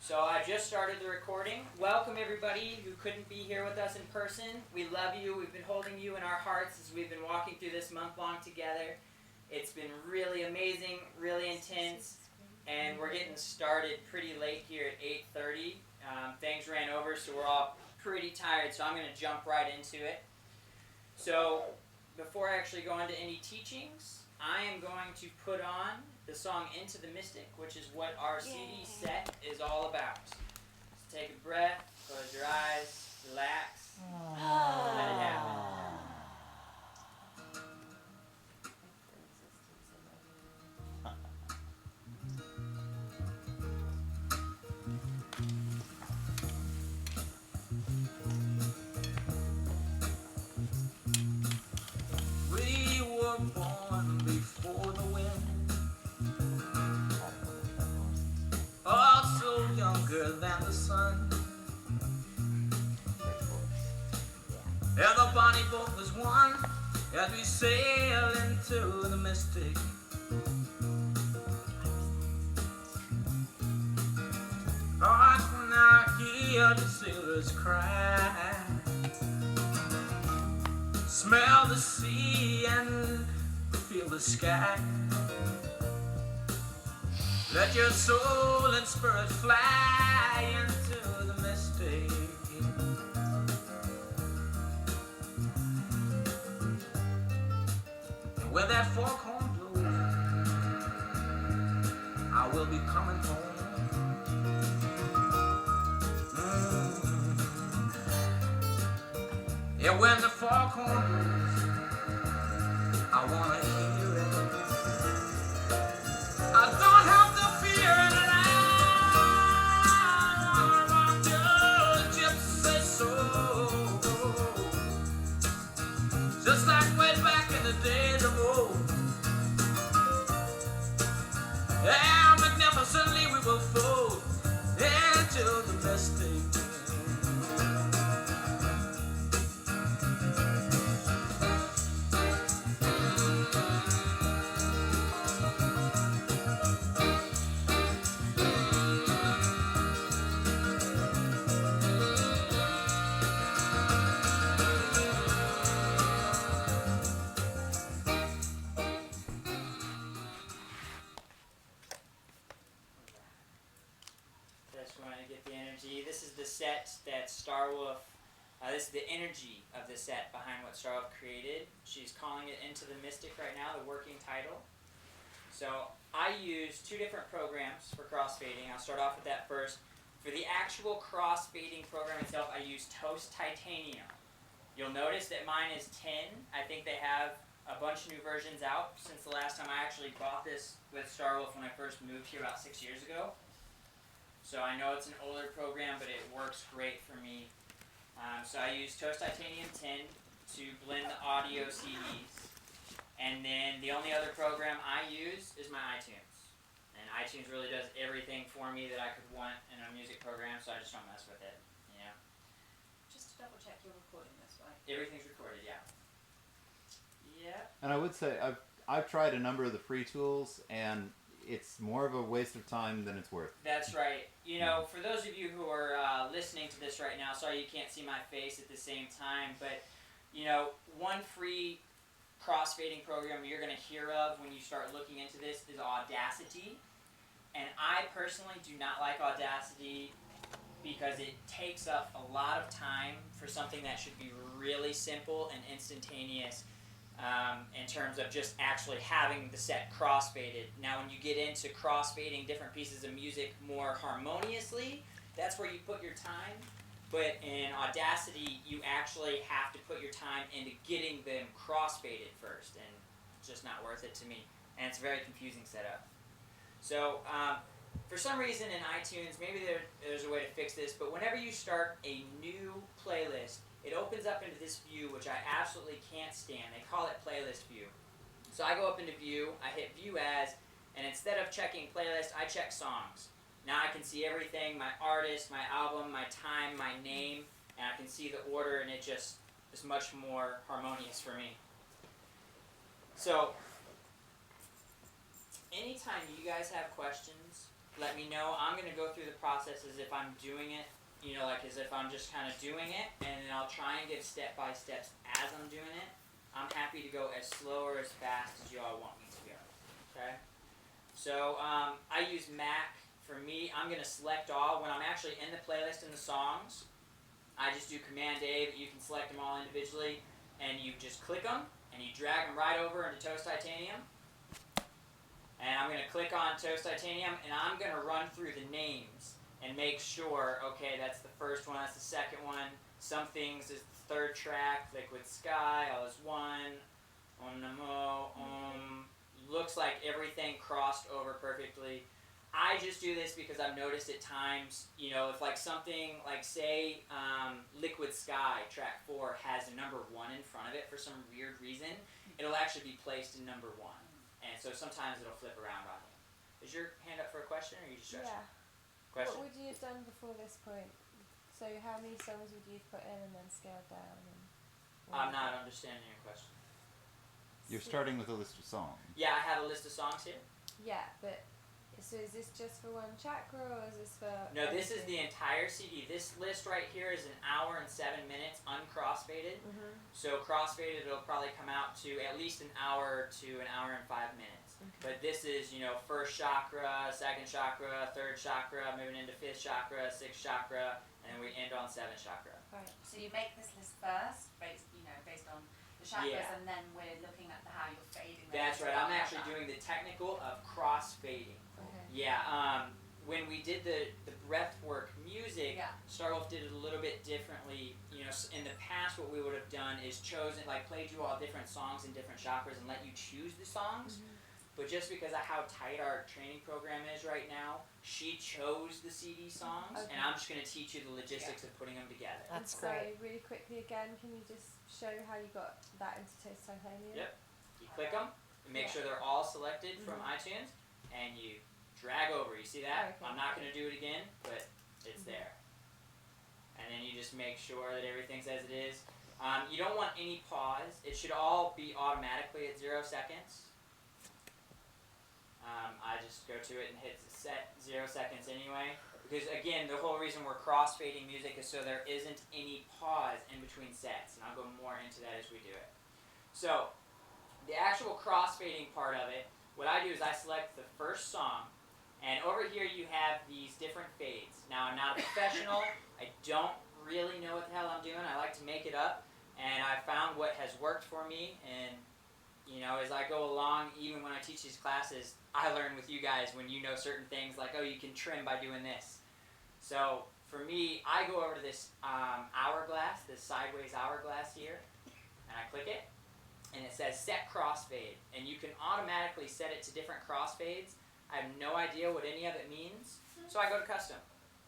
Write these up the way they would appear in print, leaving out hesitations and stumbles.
So I just started the recording. Welcome everybody who couldn't be here with us in person. We love you. We've been holding you in our hearts as we've been walking through this month-long together. It's been really amazing, really intense, and we're getting started pretty late here at 8:30. Things ran over, so we're all pretty tired, so I'm going to jump right into it. So before I actually go into any teachings, I am going to put on the song Into the Mystic, which is what our CD set is all about. So take a breath, close your eyes, relax, let it happen. We were born before the wind, also younger than the sun. And the bonnie boat was one as we sail into the mystic. I can now hear the sailors cry, smell the sea and feel the sky. Let your soul and spirit fly into the mystic. And when that foghorn blows, I will be coming home. Yeah, when the foghorn blows, I wanna hear it. I don't have to fear it, and I want your gypsy soul, just like way back in the days of old. Yeah, magnificently we will float into the mystic. Just want to get the energy. This is the set that Starwolf, this is the energy of the set behind what Starwolf created. She's calling it Into the Mystic right now, the working title. So I use two different programs for crossfading. I'll start off with that first. For the actual crossfading program itself, I use Toast Titanium. You'll notice that mine is 10. I think they have a bunch of new versions out since the last time I actually bought this with Starwolf when I first moved here about 6 years ago. So I know it's an older program, but it works great for me. So I use Toast Titanium 10 to blend the audio CDs. And then the only other program I use is my iTunes. And iTunes really does everything for me that I could want in a music program, so I just don't mess with it. You know? Just to double check you're recording this, right? Everything's recorded, yeah. Yeah. And I would say I've tried a number of the free tools, and it's more of a waste of time than it's worth. That's right. You know, for those of you who are listening to this right now, sorry you can't see my face at the same time, but, you know, one free crossfading program you're going to hear of when you start looking into this is Audacity. And I personally do not like Audacity because it takes up a lot of time for something that should be really simple and instantaneous. In terms of just actually having the set crossfaded. Now when you get into crossfading different pieces of music more harmoniously, that's where you put your time. But in Audacity, you actually have to put your time into getting them crossfaded first, and it's just not worth it to me. And it's a very confusing setup. So for some reason in iTunes, maybe there's a way to fix this, but whenever you start a new playlist, it opens up into this view, which I absolutely can't stand. They call it playlist view. So I go up into view, I hit view as, and instead of checking playlist, I check songs. Now I can see everything, my artist, my album, my time, my name, and I can see the order, and it just is much more harmonious for me. So anytime you guys have questions let me know. I'm going to go through the process as if I'm doing it, like as if I'm just kind of doing it, and then I'll try and give step-by-steps as I'm doing it. I'm happy to go as slow or as fast as you all want me to go, okay? So I use Mac. For me, I'm going to select all. When I'm actually in the playlist and the songs, I just do Command-A, but you can select them all individually, and you just click them, and you drag them right over into Toast Titanium. And I'm going to click on Toast Titanium, and I'm going to run through the names and make sure, okay, that's the first one, that's the second one. Some things is the third track, Liquid Sky, all is one, Om Namo, Om. Looks like everything crossed over perfectly. I just do this because I've noticed at times, if like something like say Liquid Sky track 4 has a number 1 in front of it for some weird reason, it'll actually be placed in number 1. And so sometimes it'll flip around on you. Is your hand up for a question or are you just stretching? Yeah. Question? What would you have done before this point? So how many songs would you have put in and then scaled down? I'm not understanding your question. You're starting with a list of songs. Yeah, I have a list of songs here. Yeah, but so is this just for one chakra or is this for... No, this is the entire CD. This list right here is 1 hour and 7 minutes uncrossfaded. Mm-hmm. So crossfaded, it'll probably come out to at least 1 hour to 1 hour and 5 minutes. Okay. But this is, first chakra, second chakra, third chakra, moving into fifth chakra, sixth chakra, and then we end on seventh chakra. Right. So you make this list first, based on the chakras, Yeah. and then we're looking at how you're fading them. That's right. I'm actually together. doing the technical of crossfading. Okay. Yeah. When we did the breathwork music, Yeah. Starwolf did it a little bit differently. In the past, what we would have done is played you all different songs in different chakras and let you choose the songs. Mm-hmm. But just because of how tight our training program is right now, she chose the CD songs, Okay. and I'm just going to teach you the logistics of putting them together. And That's so great. really quickly again, can you just show how you got that into Toast Titanium? Yep. You click them, and make sure they're all selected from iTunes, and you drag over. You see that? Okay. I'm not going to do it again, but it's there. And then you just make sure that everything's as it is. You don't want any pause. It should all be automatically at 0 seconds. I just go to it and hit set 0 seconds anyway. Because again, the whole reason we're crossfading music is so there isn't any pause in between sets. And I'll go more into that as we do it. So, the actual crossfading part of it, what I do is I select the first song, and over here you have these different fades. Now, I'm not a professional. I don't really know what the hell I'm doing. I like to make it up, and I found what has worked for me, and as I go along, even when I teach these classes, I learn with you guys when you know certain things, like, oh, you can trim by doing this. So, for me, I go over to this hourglass, this sideways hourglass here, and I click it, and it says set crossfade, and you can automatically set it to different crossfades. I have no idea what any of it means, so I go to custom,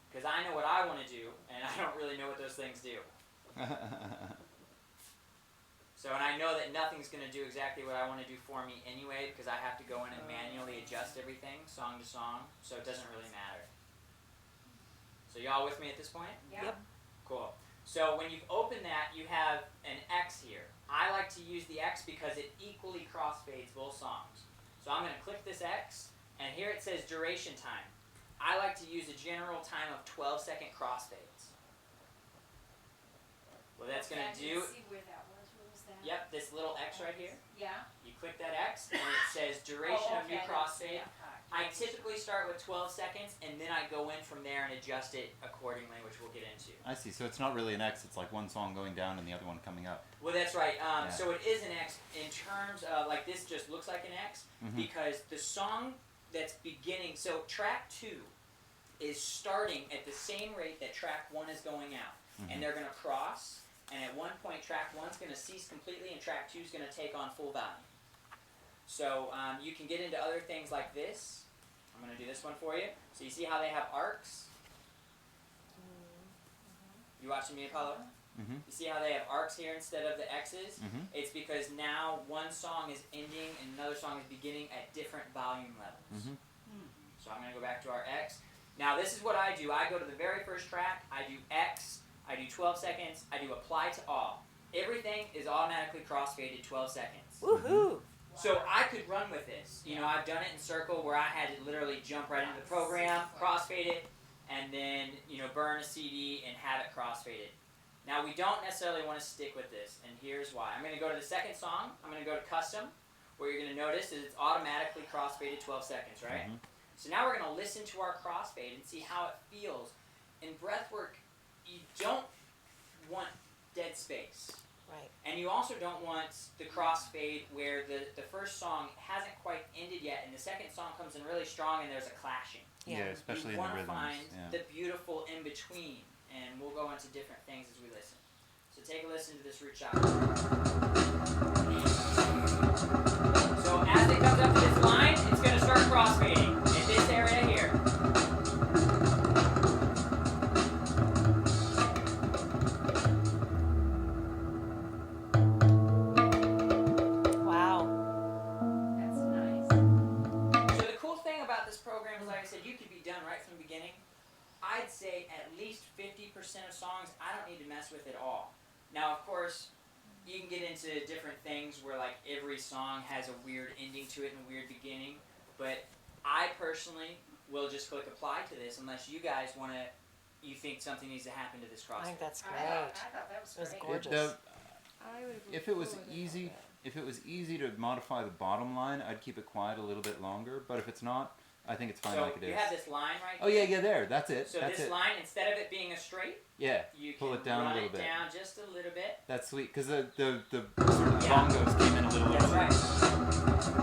because I know what I want to do, and I don't really know what those things do. So, and I know that nothing's going to do exactly what I want to do for me anyway, because I have to go in and manually adjust everything, song to song, so it doesn't really matter. So y'all with me at this point? Yeah. Yep. Cool. So when you've opened that, you have an X here. I like to use the X because it equally crossfades both songs. So I'm going to click this X, and here it says duration time. I like to use a general time of 12-second crossfades. What that's going to do... See where that was. What was that? Yep, this little X right here. Yeah. You click that X, and it says duration of new crossfade. Yeah. I typically start with 12 seconds, and then I go in from there and adjust it accordingly, which we'll get into. I see. So it's not really an X. It's like one song going down and the other one coming up. Well, that's right. Yeah. So it is an X in terms of, like, this just looks like an X because the song that's beginning, so track 2 is starting at the same rate that track 1 is going out. And they're going to cross, and at one point track 1's going to cease completely, and track 2's going to take on full volume. So you can get into other things like this. I'm going to do this one for you. So you see how they have arcs? You watching me, Apollo? You see how they have arcs here instead of the X's? It's because now one song is ending and another song is beginning at different volume levels. So I'm going to go back to our X. Now this is what I do. I go to the very first track, I do X, I do 12 seconds, I do apply to all. Everything is automatically crossfaded 12 seconds. Woohoo! So I could run with this. You know, I've done it in circle where I had to literally jump right into the program, crossfade it, and then, you know, burn a CD and have it crossfaded. Now we don't necessarily want to stick with this, and here's why. I'm going to go to the second song. I'm going to go to custom. What you're going to notice is it's automatically crossfaded 12 seconds, right? Mm-hmm. So now we're going to listen to our crossfade and see how it feels. In breathwork, you don't want dead space. Right. And you also don't want the crossfade where the first song hasn't quite ended yet and the second song comes in really strong and there's a clashing. Yeah, especially you in the want to rhythms. find Yeah. the beautiful in between, and we'll go into different things as we listen. So take a listen to this root chakra. So as it comes up to this line, it's going to start crossfading in this area here. Wow. That's nice. So the cool thing about this program is, like I said, you could be done right from the beginning. I'd say at least 50% of songs I don't need to mess with at all. Now, of course, you can get into different things where like every song has a weird ending to it and a weird beginning, but I personally will just click apply to this unless you guys want to, you think something needs to happen to this I crossfade. think that's I great. thought that was It was great. gorgeous. I would have If it was forward it easy, like if it was easy to modify the bottom line, I'd keep it quiet a little bit longer. But if it's not, I think it's fine So like it you is. have this line right Oh yeah, there. That's it. So That's this it. line, instead of it being a straight, Yeah, you pull can it down a run little it bit. down just a little bit. That's sweet because the sort of Yeah. bongos came in a little That's early. right.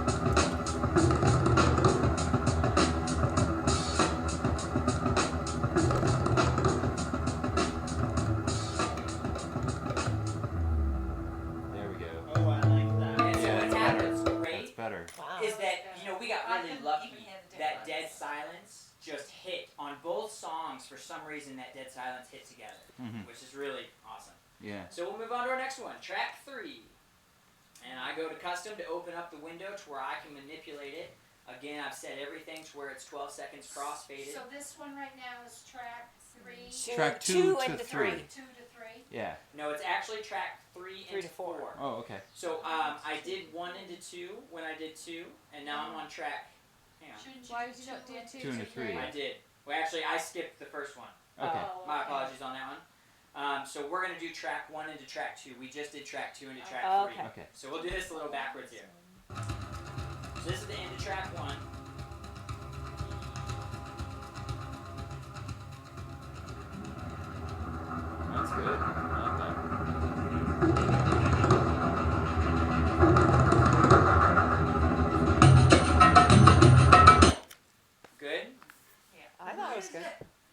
There we go. Oh, I like that. And so Yeah, what's it's happened better. is That's great better. Wow. is that, you know, we got I really couldn't lucky even hear the that dead difference. silence just hit on both songs. For some reason, that dead silence hit together, Mhm. which is really awesome. Yeah. So we'll move on to our next one, track 3. And I go to custom to open up the window to where I can manipulate it. Again, I've set everything to where it's 12 seconds crossfaded. So this one right now is track 3, Track two two and to the three. 2 to 3. Yeah. No, it's actually track 3 3 and to 4. four. Oh, okay. So I did 1 into 2 when I did 2, and now I'm on track. Hang on. Shouldn't you Why do did you not do 2 2 and a 3? I did. Well, actually, I skipped the first one. Okay. Oh, My okay. apologies on that one. So we're going to do track 1 into track 2. We just did track 2 into track Oh, 3. okay. Okay. So we'll do this a little backwards here. So this is the end of track 1. That's good. I like that. Good? I thought it was good.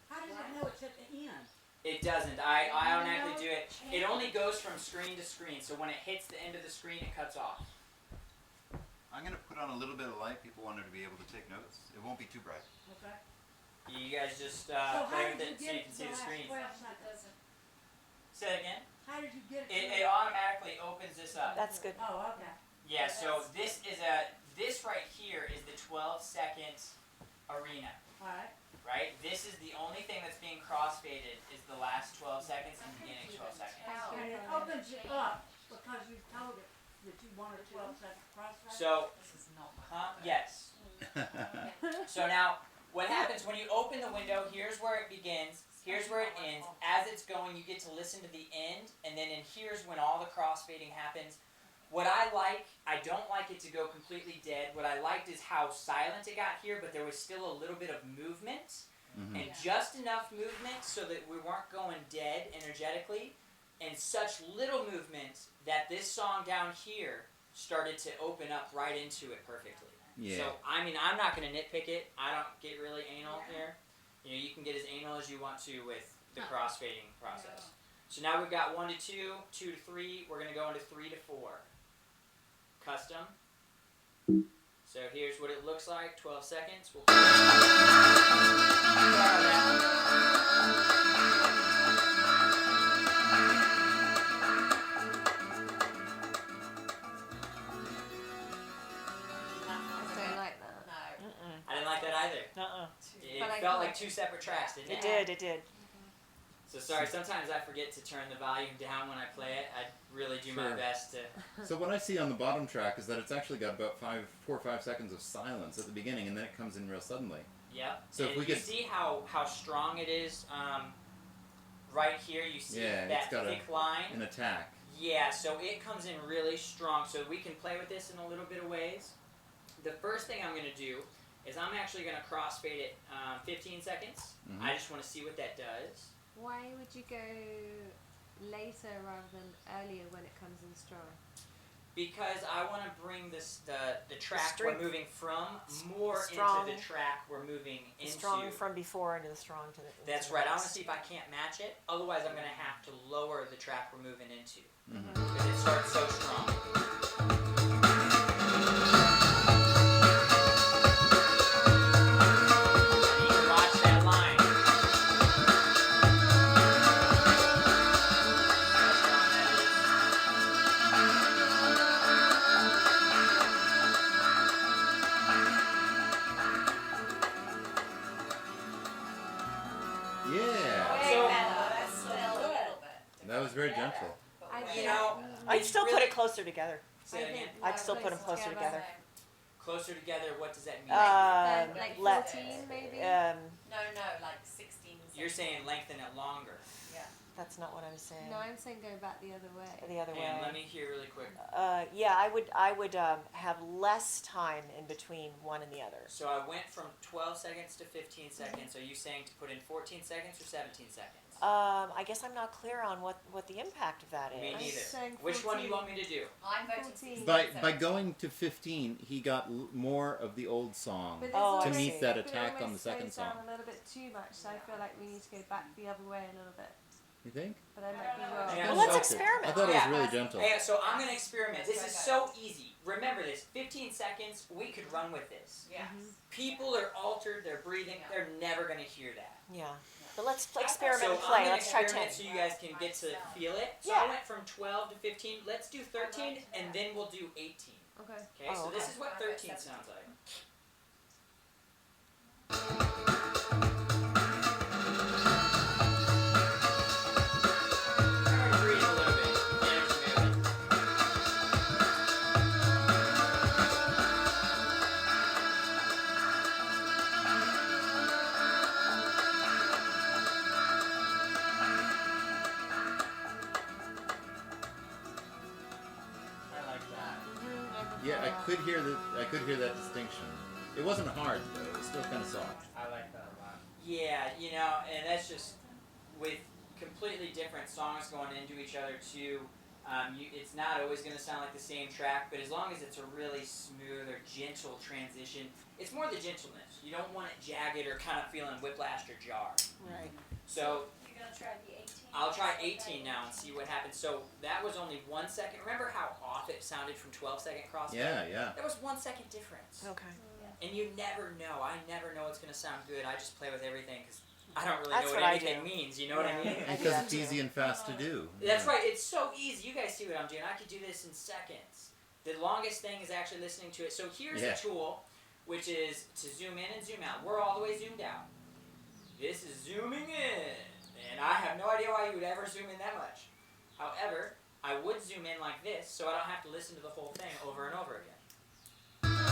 How does it know it's at the end? It doesn't. I automatically do it. It only goes from screen to screen. So when it hits the end of the screen, it cuts off. I'm gonna put on a little bit of light. People wanted to be able to take notes. It won't be too bright. Okay. You guys just So how play with did it you so you get can it see to the the screen. last 12 It seconds? doesn't. Say that again. How did you get it? It automatically opens this up. That's good. Oh, okay. Yeah, so this right here is the 12-second arena, All right. right? This is the only thing that's being crossfaded is the last 12 seconds and the beginning 12 seconds. And it opens it up because you told it that you wanted 12-second crossfade. So, This is not yes. So now, what happens when you open the window, here's where it begins, here's where it ends. As it's going, you get to listen to the end, and then here's when all the crossfading happens. What I don't like it to go completely dead. What I liked is how silent it got here, but there was still a little bit of movement, Mm-hmm. and just enough movement so that we weren't going dead energetically, and such little movement that this song down here started to open up right into it perfectly. Yeah. So, I mean, I'm not going to nitpick it. I don't get really anal here. You know, you can get as anal as you want to with the crossfading process. So now we've got 1 to 2, 2 to 3. We're going to go into 3 to 4. Custom. So here's what it looks like. 12 seconds. We'll I don't like that. No. I didn't like that either. Uh-uh. It But I felt like like 2 separate tracks, didn't it? It did. It did. So sorry, sometimes I forget to turn the volume down when I play it. I really do my Sure. best to. So what I see on the bottom track is that it's actually got about 4 or 5 seconds of silence at the beginning, and then it comes in real suddenly. Yep. So if and we you could- see how strong it is. Right here, you see Yeah, that it's got thick line. an attack. Yeah, so it comes in really strong. So we can play with this in a little bit of ways. The first thing I'm going to do is I'm actually going to crossfade it 15 seconds. Mhm. I just want to see what that does. Why would you go later rather than earlier when it comes in strong? Because I want to bring the track strength. we're moving from more Strong. into the track we're moving The into. strong from before into the strong to the. That's into the right. I want to next. see if I can't match it. Otherwise, I'm going to have to lower the track we're moving into. Mhm. Because it starts so strong. And you can watch that line. Yeah, Way So- better. That's still a little bit. that was very gentle. I You think- know, I'd It's still put really- it closer together. Say that again. I'd still put them closer together. Closer together, what does that mean? Like let- 14 maybe? No, like 16. You're saying lengthen it longer. Yeah. That's not what I'm saying. No, I'm saying go back the other way. The other And let way. me hear really quick. Yeah, I would have less time in between one and the other. So I went from 12 seconds to 15 seconds. Are you saying to put in 14 seconds or 17 seconds? I guess I'm not clear on what the impact of that Me is. neither. saying Which one do you 14. want me to do? I'm voting 14. 16. By going to 15, he got more of the old song. But this Oh, I to almost- meet see. that but it attack on the almost second slows down song. a little bit too much, so I feel like we need to go back the other way a little bit. You think? But I might be Yeah. wrong. Well, Well, let's I experiment. thought it Yeah. was really gentle. Hey, so I'm going to experiment. This is so easy. Remember this. 15 seconds, we could run with this. Yeah. People are altered, they're breathing, they're never going to hear that. Yeah. But let's experiment So and I'm play. going to Let's try 10. experiment so you guys can get to feel it. So Yeah. I went from 12 to 15. Let's do 13, and then we'll do 18. Okay. Okay, Oh, so this okay. is what 13 sounds like. Breathe a little bit. There's moving. I like that. Yeah, I could hear that distinction. It wasn't hard though. It was still kind of soft. I like that a lot. Yeah, you know, and that's just with completely different songs going into each other too. It's not always going to sound like the same track, but as long as it's a really smooth or gentle transition, it's more the gentleness. You don't want it jagged or kind of feeling whiplashed or jarred. Right. So You're going to try the 18? I'll try 18 now and see what happens. So that was only 1 second. Remember how off it sounded from 12-second crossfade? Yeah. That was 1 second difference. Okay. And you never know. I never know it's going to sound good. I just play with everything because I don't really That's know what what I anything do. means. You know what I Yeah. mean? I And do because that it's too. easy and fast to do. That's right. It's so easy. You guys see what I'm doing. I could do this in seconds. The longest thing is actually listening to it. So here's Yeah. a tool, which is to zoom in and zoom out. We're all the way zoomed out. This is zooming in. And I have no idea why you would ever zoom in that much. However, I would zoom in like this so I don't have to listen to the whole thing over and over again.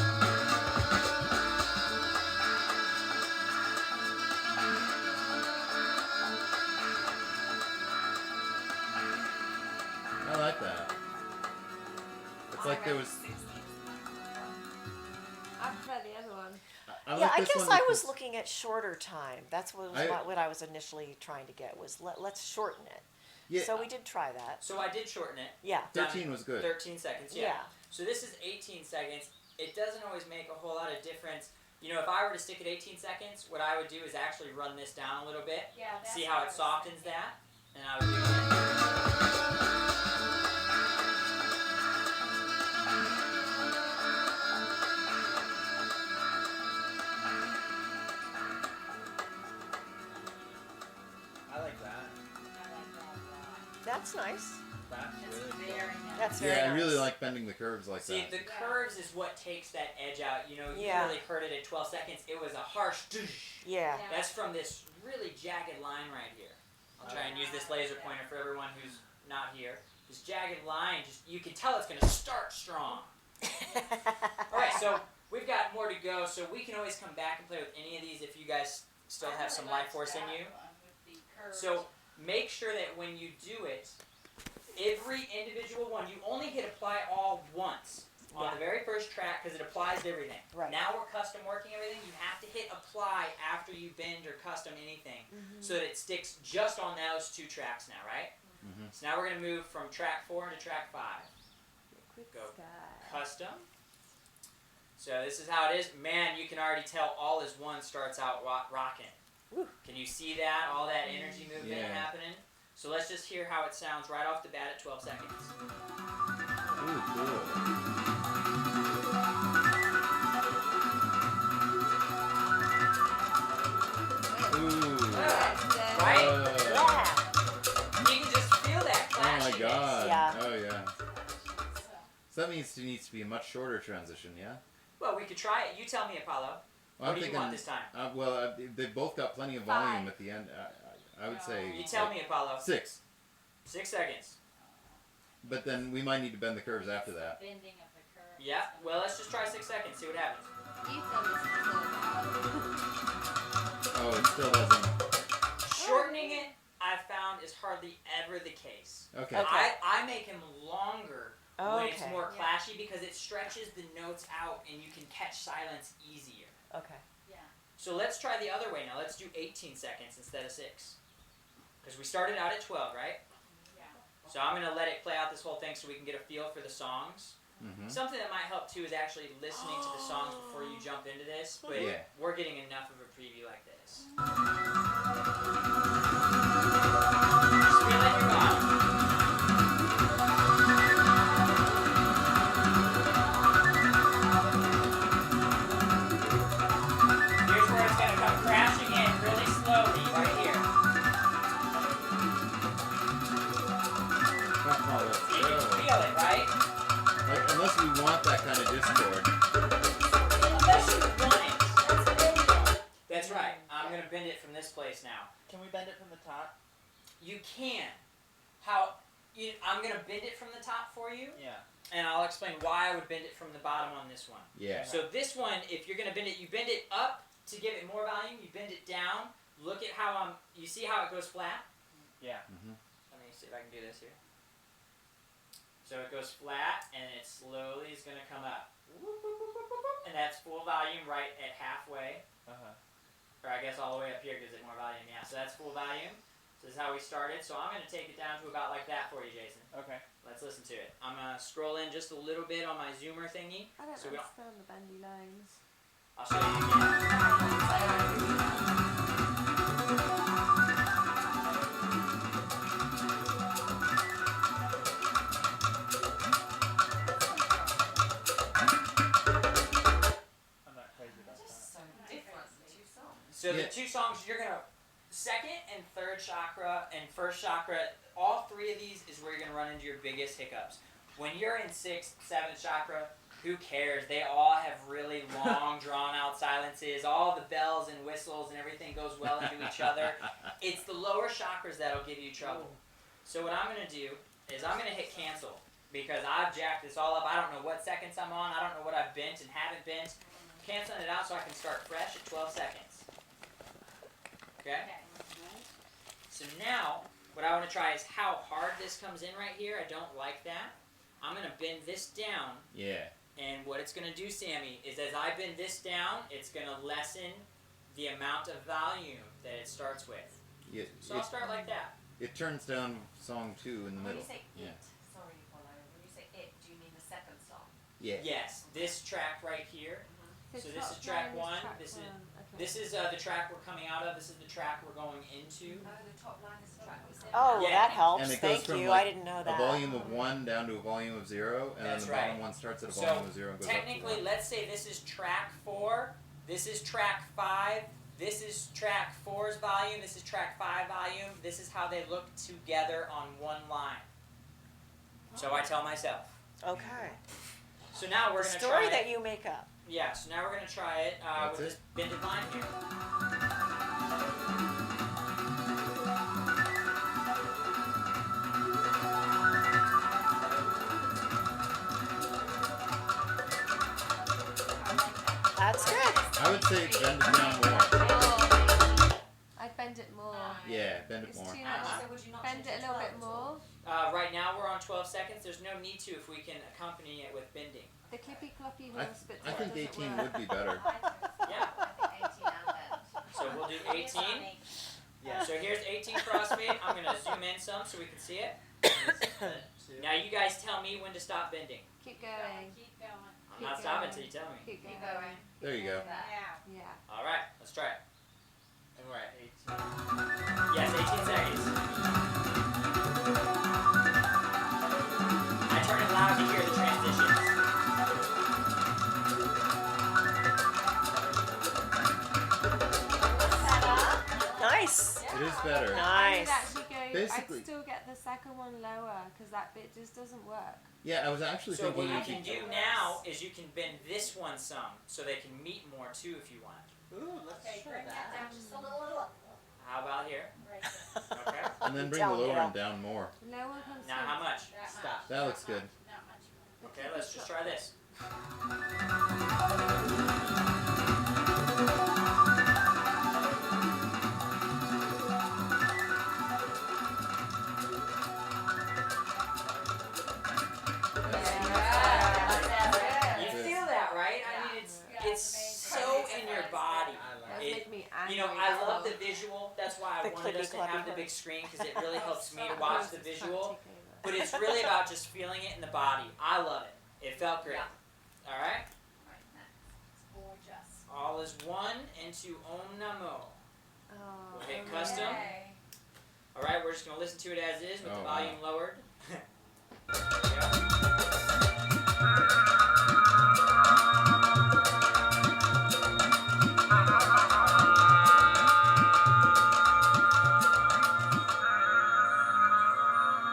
I like that. It's like there was. I prefer the other one. I Yeah, like I this guess one I was because- looking at shorter time. That's what I was initially trying to get was let's shorten it. Yeah, So we did try that. So I did shorten it. Yeah. 13 was good. 13 seconds, yeah. Yeah. So this is 18 seconds. It doesn't always make a whole lot of difference. You know, if I were to stick at 18 seconds, what I would do is actually run this down a little bit. Yeah, that's See what how I it was softens thinking. that? And I would do it again. I like that. That's nice. That's really Very nice. That's very Yeah, I nice. really like bending the curves like See, that. the curves is what takes that edge out. You know, you Yeah. really heard it at 12 seconds. It was a harsh doosh. Yeah. Yeah. That's from this really jagged line right here. I'll try and use this laser pointer for everyone who's not here. This jagged line, you can tell it's going to start strong. Alright, so we've got more to go, so we can always come back and play with any of these if you guys still have some life force in you. So make sure that when you do it, every individual one, you only hit apply all once on the very first track because it applies to everything. Right. Now we're custom working everything. You have to hit apply after you bend or custom anything so that it sticks just on those 2 tracks now, right? So now we're going to move from track 4 into track 5. Liquid Go sky. custom. So this is how it is. Man, you can already tell all as one starts out rocking. Woo. Can you see that? All that energy movement Yeah. happening? So let's just hear how it sounds right off the bat at 12 seconds. Ooh, cool. Ooh. Right? Yeah. You can just feel that Oh clashiness. my god. Yeah. Oh yeah. So that means it needs to be a much shorter transition, yeah? Well, we could try it. You tell me, Apollo. Well, What do you want this time? They've both got plenty of volume at the end. I would say You tell me, Apollo. 6. 6 seconds. But then we might need to bend the curves after that. Bending of the curve. Yeah. Well, let's just try 6 seconds. See what happens. You've done this before. Oh, it still doesn't. Shortening it, I've found, is hardly ever the case. Okay. I make him longer when it's Okay. more clashy because it stretches the notes out and you can catch silence easier. Okay. Yeah. So let's try the other way now. Let's do 18 seconds instead of 6. Because we started out at 12, right? Yeah. So I'm going to let it play out this whole thing so we can get a feel for the songs. Mm-hmm. Something that might help too is actually listening to the songs before you jump into this, but Yeah. we're getting enough of a preview like this. Just feel like your body. Here's where it's going to come crashing in really slowly right here. Oh, let's You can go. feel it, right? Like, unless we want that kind of discord. Unless you want it. That's right. I'm going to bend it from this place now. Can we bend it from the top? You can. I'm going to bend it from the top for you, Yeah. and I'll explain why I would bend it from the bottom on this one. Yeah. So this one, if you're going to bend it, you bend it up to give it more volume. You bend it down. Look at how you see how it goes flat? Yeah. Mm-hmm. Let me see if I can do this here. So it goes flat, and it slowly is going to come up. Whoop, whoop, whoop, whoop, whoop, whoop. And that's full volume right at halfway. Uh-huh. Or I guess all the way up here gives it more volume. Yeah, so that's full volume. So this is how we started. So I'm going to take it down to about like that for you, Jason. Okay. Let's listen to it. I'm going to scroll in just a little bit on my zoomer thingy. I don't So we don't- understand the bendy lines. I'll show you again. I'm not crazy about that. So different, the 2 songs. So Yeah. the 2 songs, you're going to... Second and third chakra and first chakra, all 3 of these is where you're going to run into your biggest hiccups. When you're in 6th, 7th chakra, who cares? They all have really long, drawn-out silences. All the bells and whistles and everything goes well into each other. It's the lower chakras that'll give you trouble. So what I'm going to do is I'm going to hit cancel because I've jacked this all up. I don't know what seconds I'm on. I don't know what I've bent and haven't bent. Canceling it out so I can start fresh at 12 seconds. Okay? So now, what I want to try is how hard this comes in right here. I don't like that. I'm going to bend this down. Yeah. And what it's going to do, Sammy, is as I bend this down, it's going to lessen the amount of volume that it starts with. So I'll start like that. It turns down song 2 in the When middle. you say Yeah. it, sorry, Apollo, when you say it, do you mean the 2nd song? Yeah. Yes, this track right here. So this top is track line 1. track This is 1. Okay. this is the track we're coming out of. This is the track we're going into. Oh, the top line is the track we said. Oh, Yeah. that helps. And it goes Thank from, you. like, I didn't know that. A volume of 1 down to a volume of 0, and That's then the bottom right. one starts at a So, volume of 0 and goes up to Technically, 1. let's say this is track 4. This is track 5. This is track 4's volume. This is track 5 volume. This is how they look together on one line. So I tell myself. Okay. So now we're The going to story try that it. you make up. Yeah, so now we're going to try it That's with it? this bended line here. would say bend it down more. I'd bend it more. Yeah, bend it It's more. too much. So would you not Bend change it a little bit more. Right now we're on 12 seconds. There's no need to if we can accompany it with bending. The clippy cloppy I, horse bit. I think 18 would be better. Yeah. I think 18 and bend. So we'll do 18. Yeah. So here's 18 crossfade. I'm going to zoom in some so we can see it. Now you guys tell me when to stop bending. Keep going. Keep going. I'm not stopping until you tell me. Keep going. Keep going. There you go. Yeah. Yeah. All right, let's try it. And we're at 18. Yes, 18 seconds. I turn it loud to hear the transitions. Nice. It is better. Nice. I'd actually go. Basically- I'd still get the second one lower because that bit just doesn't work. Yeah, I was actually So thinking what you you can do now is you can bend this one some so they can meet more too if you want. Ooh, let's Okay, try bring that that. down just a little. How about here? Right there. Okay. and then bring Tell the lower Gail. end down more. No one comes. Now how much? That much. Stop. That looks good. Not much. Okay, let's just try this. You feel that, right? I mean, it's so in your body. I That like would It- make me angry. You know, I love the visual. That's why I The wanted us to clippy-cloppy have the horse. big screen because it really helps me to That watch horse the is trying to visual. take over. But it's really about just feeling it in the body. I love it. It felt great. All right. Right, that's gorgeous. All is one into Om Namo. Oh, We'll hit okay. custom. Yay. All right, we're just gonna listen to it as is with the Oh, volume lowered.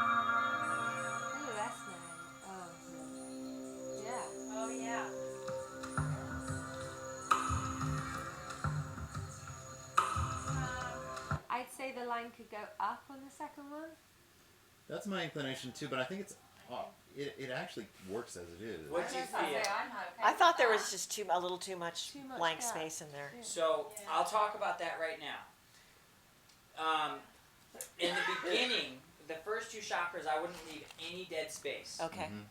Ooh, that's nice. Oh, yeah. Oh yeah. I'd say the line could go up on the second one. That's my inclination too, but I think it's it actually works as it is. What do you feel? I thought there was just a little too much Too much blank gap. space in there. So I'll talk about that right now. In the beginning, the first two chakras, I wouldn't leave any dead space. Okay. Mhm.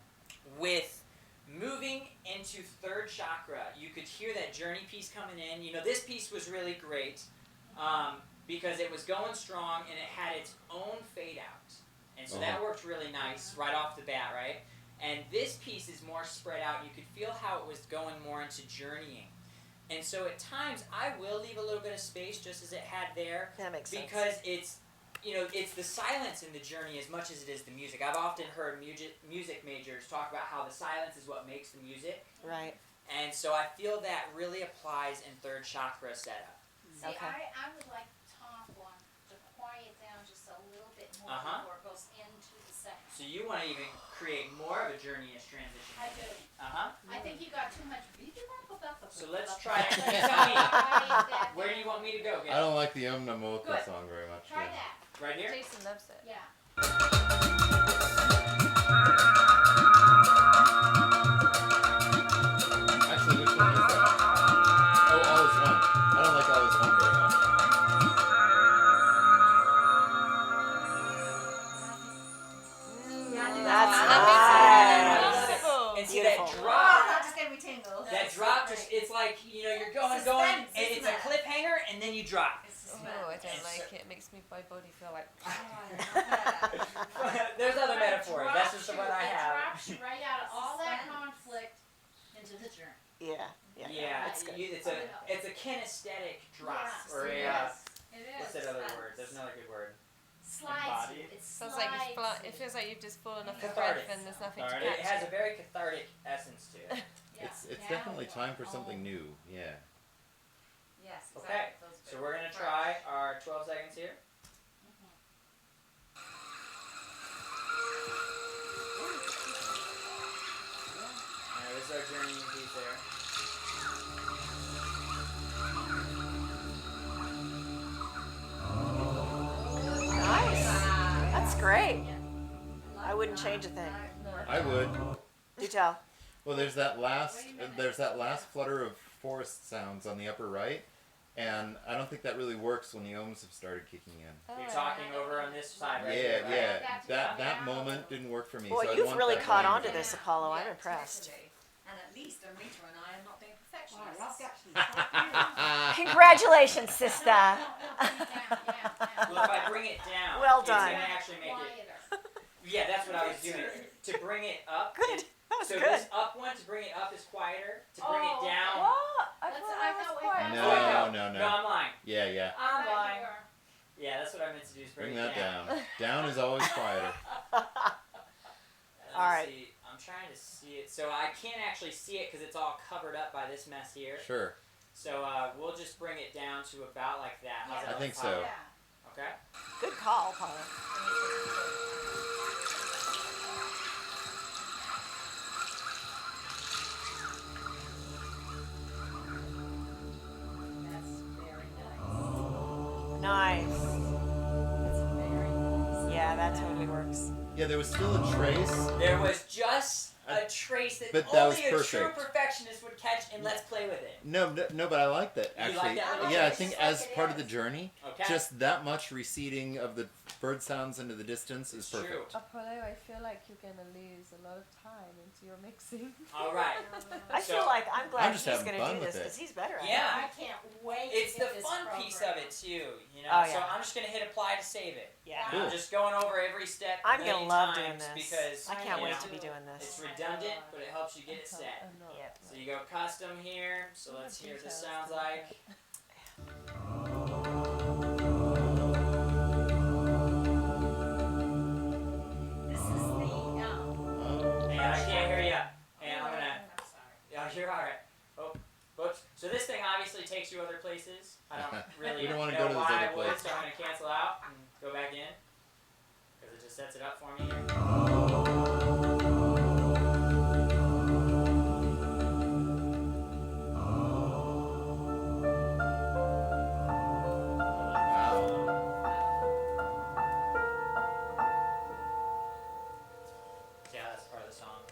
With moving into third chakra, you could hear that journey piece coming in. You know, this piece was really great because it was going strong and it had its own fade out. And so that worked really nice right off the bat, right? And this piece is more spread out. You could feel how it was going more into journeying. And so at times, I will leave a little bit of space just as it had there. That makes sense. Because it's, you know, it's the silence in the journey as much as it is the music. I've often heard music majors talk about how the silence is what makes the music. Right. And so I feel that really applies in third chakra setup. See, Okay. I would like the top one to quiet down just a little bit more Uh-huh. before it goes into the second. So you want to even create more of a journey-ish transition. I do. Uh-huh. I think you got too much. So let's try it. You tell me, where do you want me to go? I don't like the Om Namo Good. song very much. Try yeah. that. Right here? Jason loves it. Yeah. Actually, which one is that? Oh, All is One. I don't like All is One very much. That's nice. And see that Beautiful. drop, that just gave me tingles. that drop just, it's like, you know, you're going, and it's a cliffhanger, and then you drop. Oh, I don't It's like it. It makes me my body feel like. There's other metaphors, that's just the one I It have. drops you right out of all that conflict into the journey. Yeah. Yeah. Yeah, That's good. it's a kinesthetic drop, Yes, or it a, is. It is. what's that other word? There's another good word. Slides you. Embodied. It Feels like slides it feels like you've just fallen off a Cathartic. cliff and there's nothing to It catch. has a very cathartic essence to it. Yeah. It's Now definitely what? time for something new. Yeah. Yes. Okay, so we're going to try our 12 seconds here. Alright, this is our journeying piece there. Nice. That's great. I wouldn't change a thing. I would. Do tell. Well, there's that last flutter of forest sounds on the upper right, and I don't think that really works when the ohms have started kicking in. Oh, You're talking over on this side, right? Yeah, here, right? yeah. That moment didn't work for me. Boy, so I you've want really that caught volume on to to- this, Apollo. I'm Yeah, impressed. totally. And at least Amrita and I are not being Wow, perfectionists. I've got some stuff here. Congratulations, sister. Down, down. Well, if I bring it down, Well it's done. gonna actually make it. Quieter. Yeah, that's what I was doing. To bring it up. Good. That was So good. this up one, to bring it up is quieter. To bring Oh, it down. What? I That's- thought I that was thought we quite. had- No, Oh, wait, no, no. No, I'm lying. Yeah. I'm But lying. you are- Yeah, that's what I meant to do is bring Bring it that down. down. Down is always quieter. Let me All right. see. I'm trying to see it. So I can't actually see it because it's all covered up by this mess here. Sure. So we'll just bring it down to about like that. How's Yeah. that I think look, so. Paolo? Yeah. Okay. Good call, Apollo. That's very nice. Nice. That's very nice. Yeah, that totally works. Yeah, there was still a trace. There was just a trace that But that only was a true perfect. perfectionist would catch, and let's play with it. No, but I like that You like actually. that little Yeah, I trace? think Just like as it part of is. the journey, Okay. just that much receding of the bird sounds into the distance is It's true. perfect. Apollo, I feel like you're gonna lose a lot of time into your mixing. All right. I So- feel like I'm glad I'm just he's having going to fun do with this it. because he's better at it. Yeah. I can't wait It's to the get this fun piece of program. it too, you know. Oh, So yeah. I'm just gonna hit apply to save it. Yeah. And I'm just going over every step. I'm going to love doing times this. because I can't you wait know, to be doing It's this. redundant, but it helps you get it set. I'm not. Yep. So you go custom here. So let's hear what this sounds like. This is the, And I can't hear you. And I'm gonna. I'm sorry. Yeah, you're all right. Oh, whoops. So this thing obviously takes you other places. I don't really We don't wanna know go to those why other I would, places. so I'm gonna cancel out and go back in because it just sets it up for me here. Wow. Yeah, that's part of the song.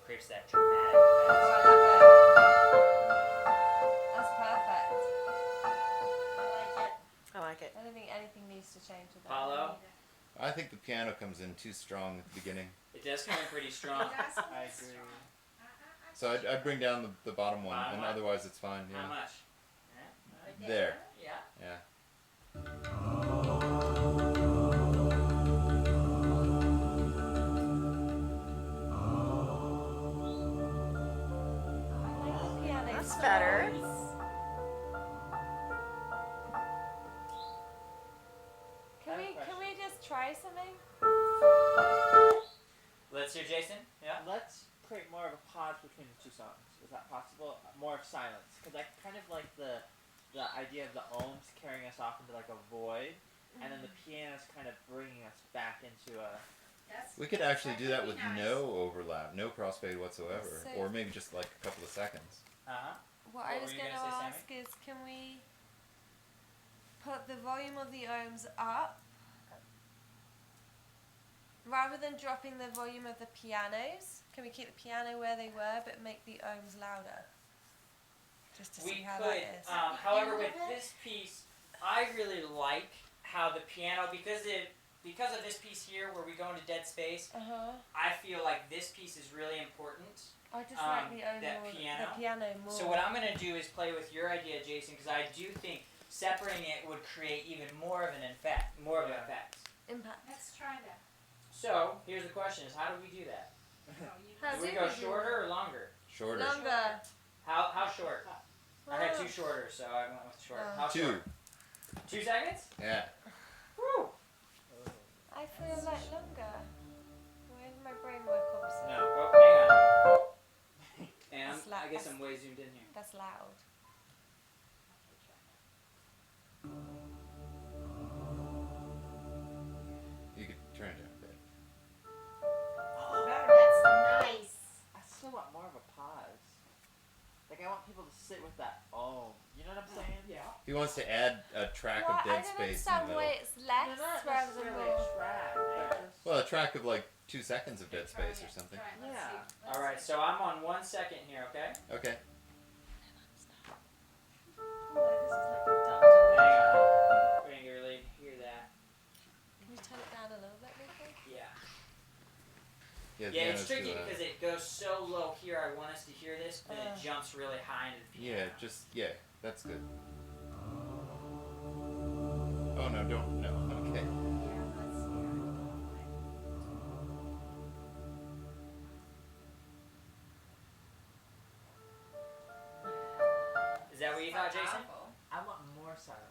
Creates that Oh, dramatic I effect. love it. That's perfect. I like it. I like it. I don't think anything needs to change with that. Paulo? I think the piano comes in too strong at the beginning. It does come in pretty strong. That's I what's agree. strong. So I'd bring down the bottom one, Bottom and one. otherwise it's fine. How Yeah. much? Right There. Yeah. Yeah. I like the piano That's sounds. better. Can we just try something? Let's hear Jason. Yeah. Let's create more of a pause between the two songs. Is that possible? More of silence, because I kind of like the idea of the ohms carrying us off into like a void, and then the piano's kind of bringing us back into a. That's- We could actually do that could with be nice. no overlap, no crossfade whatsoever, So- or maybe just like a couple of seconds. Uh-huh. What I What was were you going to gonna say, ask is, can we put the volume of the ohms up rather than dropping the volume of the pianos? Can we keep the piano where they were but make the ohms louder? Just to see We how could. that is. However, with End of it? this piece, I really like how the piano because of this piece here where we go into dead space. Uh-huh. I feel like this piece is really important. I just like the that overall, piano. the piano more. So what I'm gonna do is play with your idea, Jason, because I do think separating it would create even more of an effect. Impact. Let's try that. So here's the question: is how do we do that? How Do we do go we do shorter or longer? Shorter. Longer. How short? I had Oh. two shorter, so I went with short. Oh. How Two. short? 2 seconds? Yeah. Woo! I feel like longer. Why did my brain work opposite? No. Oh, hang on. And That's la- I guess that's- I'm way zoomed in here. That's loud. You could turn it down a bit. That's nice. I still want more of a pause. Like I want people to sit with that ohm. You know what I'm saying? Yeah. He wants to add a track Well, of I dead don't space in understand the why middle. it's less They're not rather than necessarily more. a track. They're just. Well, a track of like 2 seconds of dead space or something. Try it. Let's Yeah. see. Let's All right, see. so I'm on 1 second here, okay? Okay. Yeah, Yeah, it's piano's tricky too loud. because it goes so low here. I want us to hear this, but it jumps really high into the piano. Yeah, that's good. Oh no, don't no. Okay. Is that what you thought, Jason? I want more silence.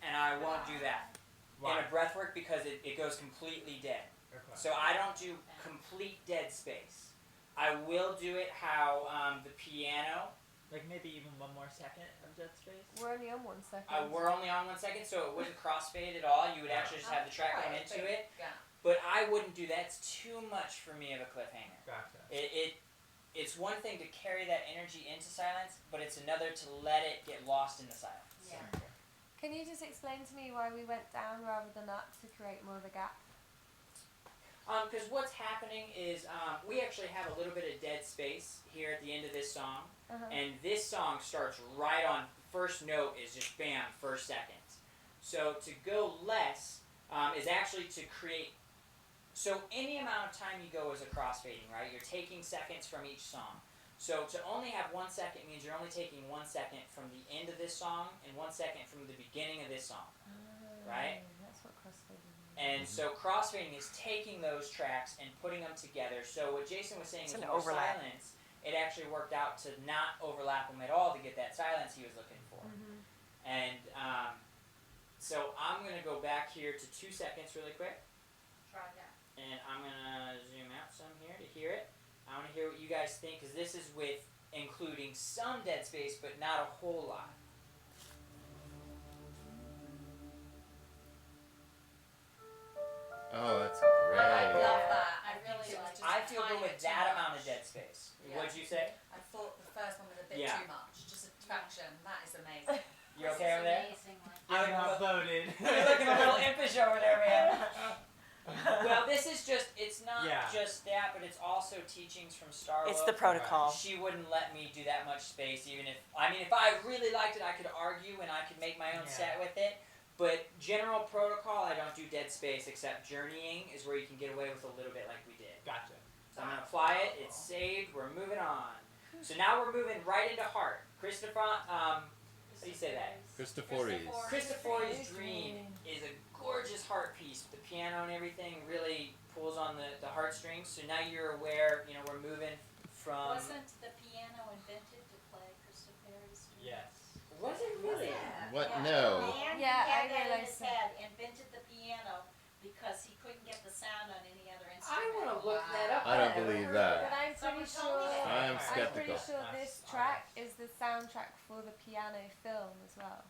And I won't do that Why? in a breathwork because it goes completely dead. Okay. So I don't do complete dead space. I will do it how the piano. Like maybe even 1 more second of dead space. We're only on 1 second. We're only on 1 second, so it wouldn't crossfade at all. You would actually just have the track going into it. Yeah. But I wouldn't do that. It's too much for me of a cliffhanger. Gotcha. It's one thing to carry that energy into silence, but it's another to let it get lost in the silence. Yeah. Can you just explain to me why we went down rather than up to create more of a gap? Because what's happening is we actually have a little bit of dead space here at the end of this song, and this song starts right on, first note is just bam, first second. So to go less is actually to create, so any amount of time you go is a crossfading, right? You're taking seconds from each song. So to only have 1 second means you're only taking 1 second from the end of this song and 1 second from the beginning of this song, right? That's what crossfading is. And so crossfading is taking those tracks and putting them together. So what Jason was saying It's was an more overlap. silence. It actually worked out to not overlap them at all to get that silence he was looking for. And so I'm going to go back here to 2 seconds really quick. Try that. And I'm going to zoom out some here to hear it. I want to hear what you guys think because this is with including some dead space but not a whole lot. Oh, that's I great. love that. I really like it. I feel good with that amount of dead space. Yeah. What'd you say? I thought the first one was a bit Yeah. too much. Just a fraction. That is amazing. You okay over there? I'm outvoted. You're looking a little impish over there, man. Well, this is just, it's not Yeah. just that, but it's also teachings from Star It's Wars. the protocol. She wouldn't let me do that much space, even if, I mean, if I really liked it, I could argue and I could make my own set with it. But general protocol, I don't do dead space, except journeying is where you can get away with a little bit like we did. Gotcha. So I'm going to apply it, it's saved, we're moving on. So now we're moving right into heart. Christopher, how do you say that? Christophories. Christophories' Dream is a gorgeous heart piece. The piano and everything really pulls on the heartstrings. So now you're aware, you know, we're moving from... Wasn't the piano invented to play Christopher's Dream? Yes. Was it really? What? Yeah. No. Man Yeah, I had that in realized his that. head, invented the piano because he couldn't get the sound on any other I instrument. want to look that up. I don't believe But that. I'm pretty Someone told me sure. that. I am I'm pretty skeptical. sure this track is the soundtrack for the piano film as well.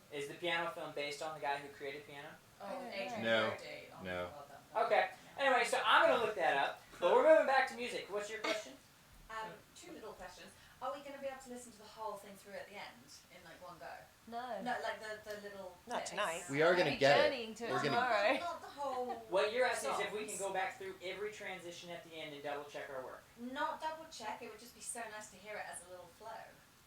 Is the piano film based on the guy who created piano? Oh, Yeah. Adrian No. Brody. Oh, No. well done. Okay. Anyway, so I'm going to look that up. But we're moving back to music. What's your question? Two little questions. Are we going to be able to listen to the whole thing through at the end in like one go? No. No, like the little. Not bits. tonight. We are We'll gonna be get it. journeying to it We're gonna- tomorrow. Not the whole. What you're asking is if we can songs. go back through every transition at the end and double check our work. Not double check. It would just be so nice to hear it as a little flow.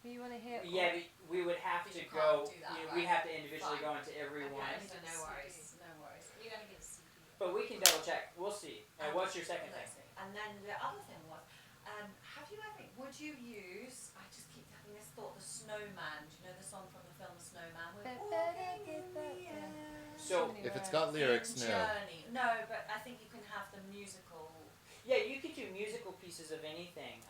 Do you want to hear? Yeah, we would have But to you go, can't do that, you know, right? we'd have to individually Fine. go into every one. Okay, so no worries. No worries. You're going to get a CD. But we can double check. We'll see. And what's your second thing? Let's see. And then the other thing was, have you ever? Would you use? I just keep having this thought. The Snowman. Do you know the song from the film The Snowman? We're walking in the air. So, If it's got lyrics, In no. Journey. No, but I think you can have the musical. yeah, you could do musical pieces of anything.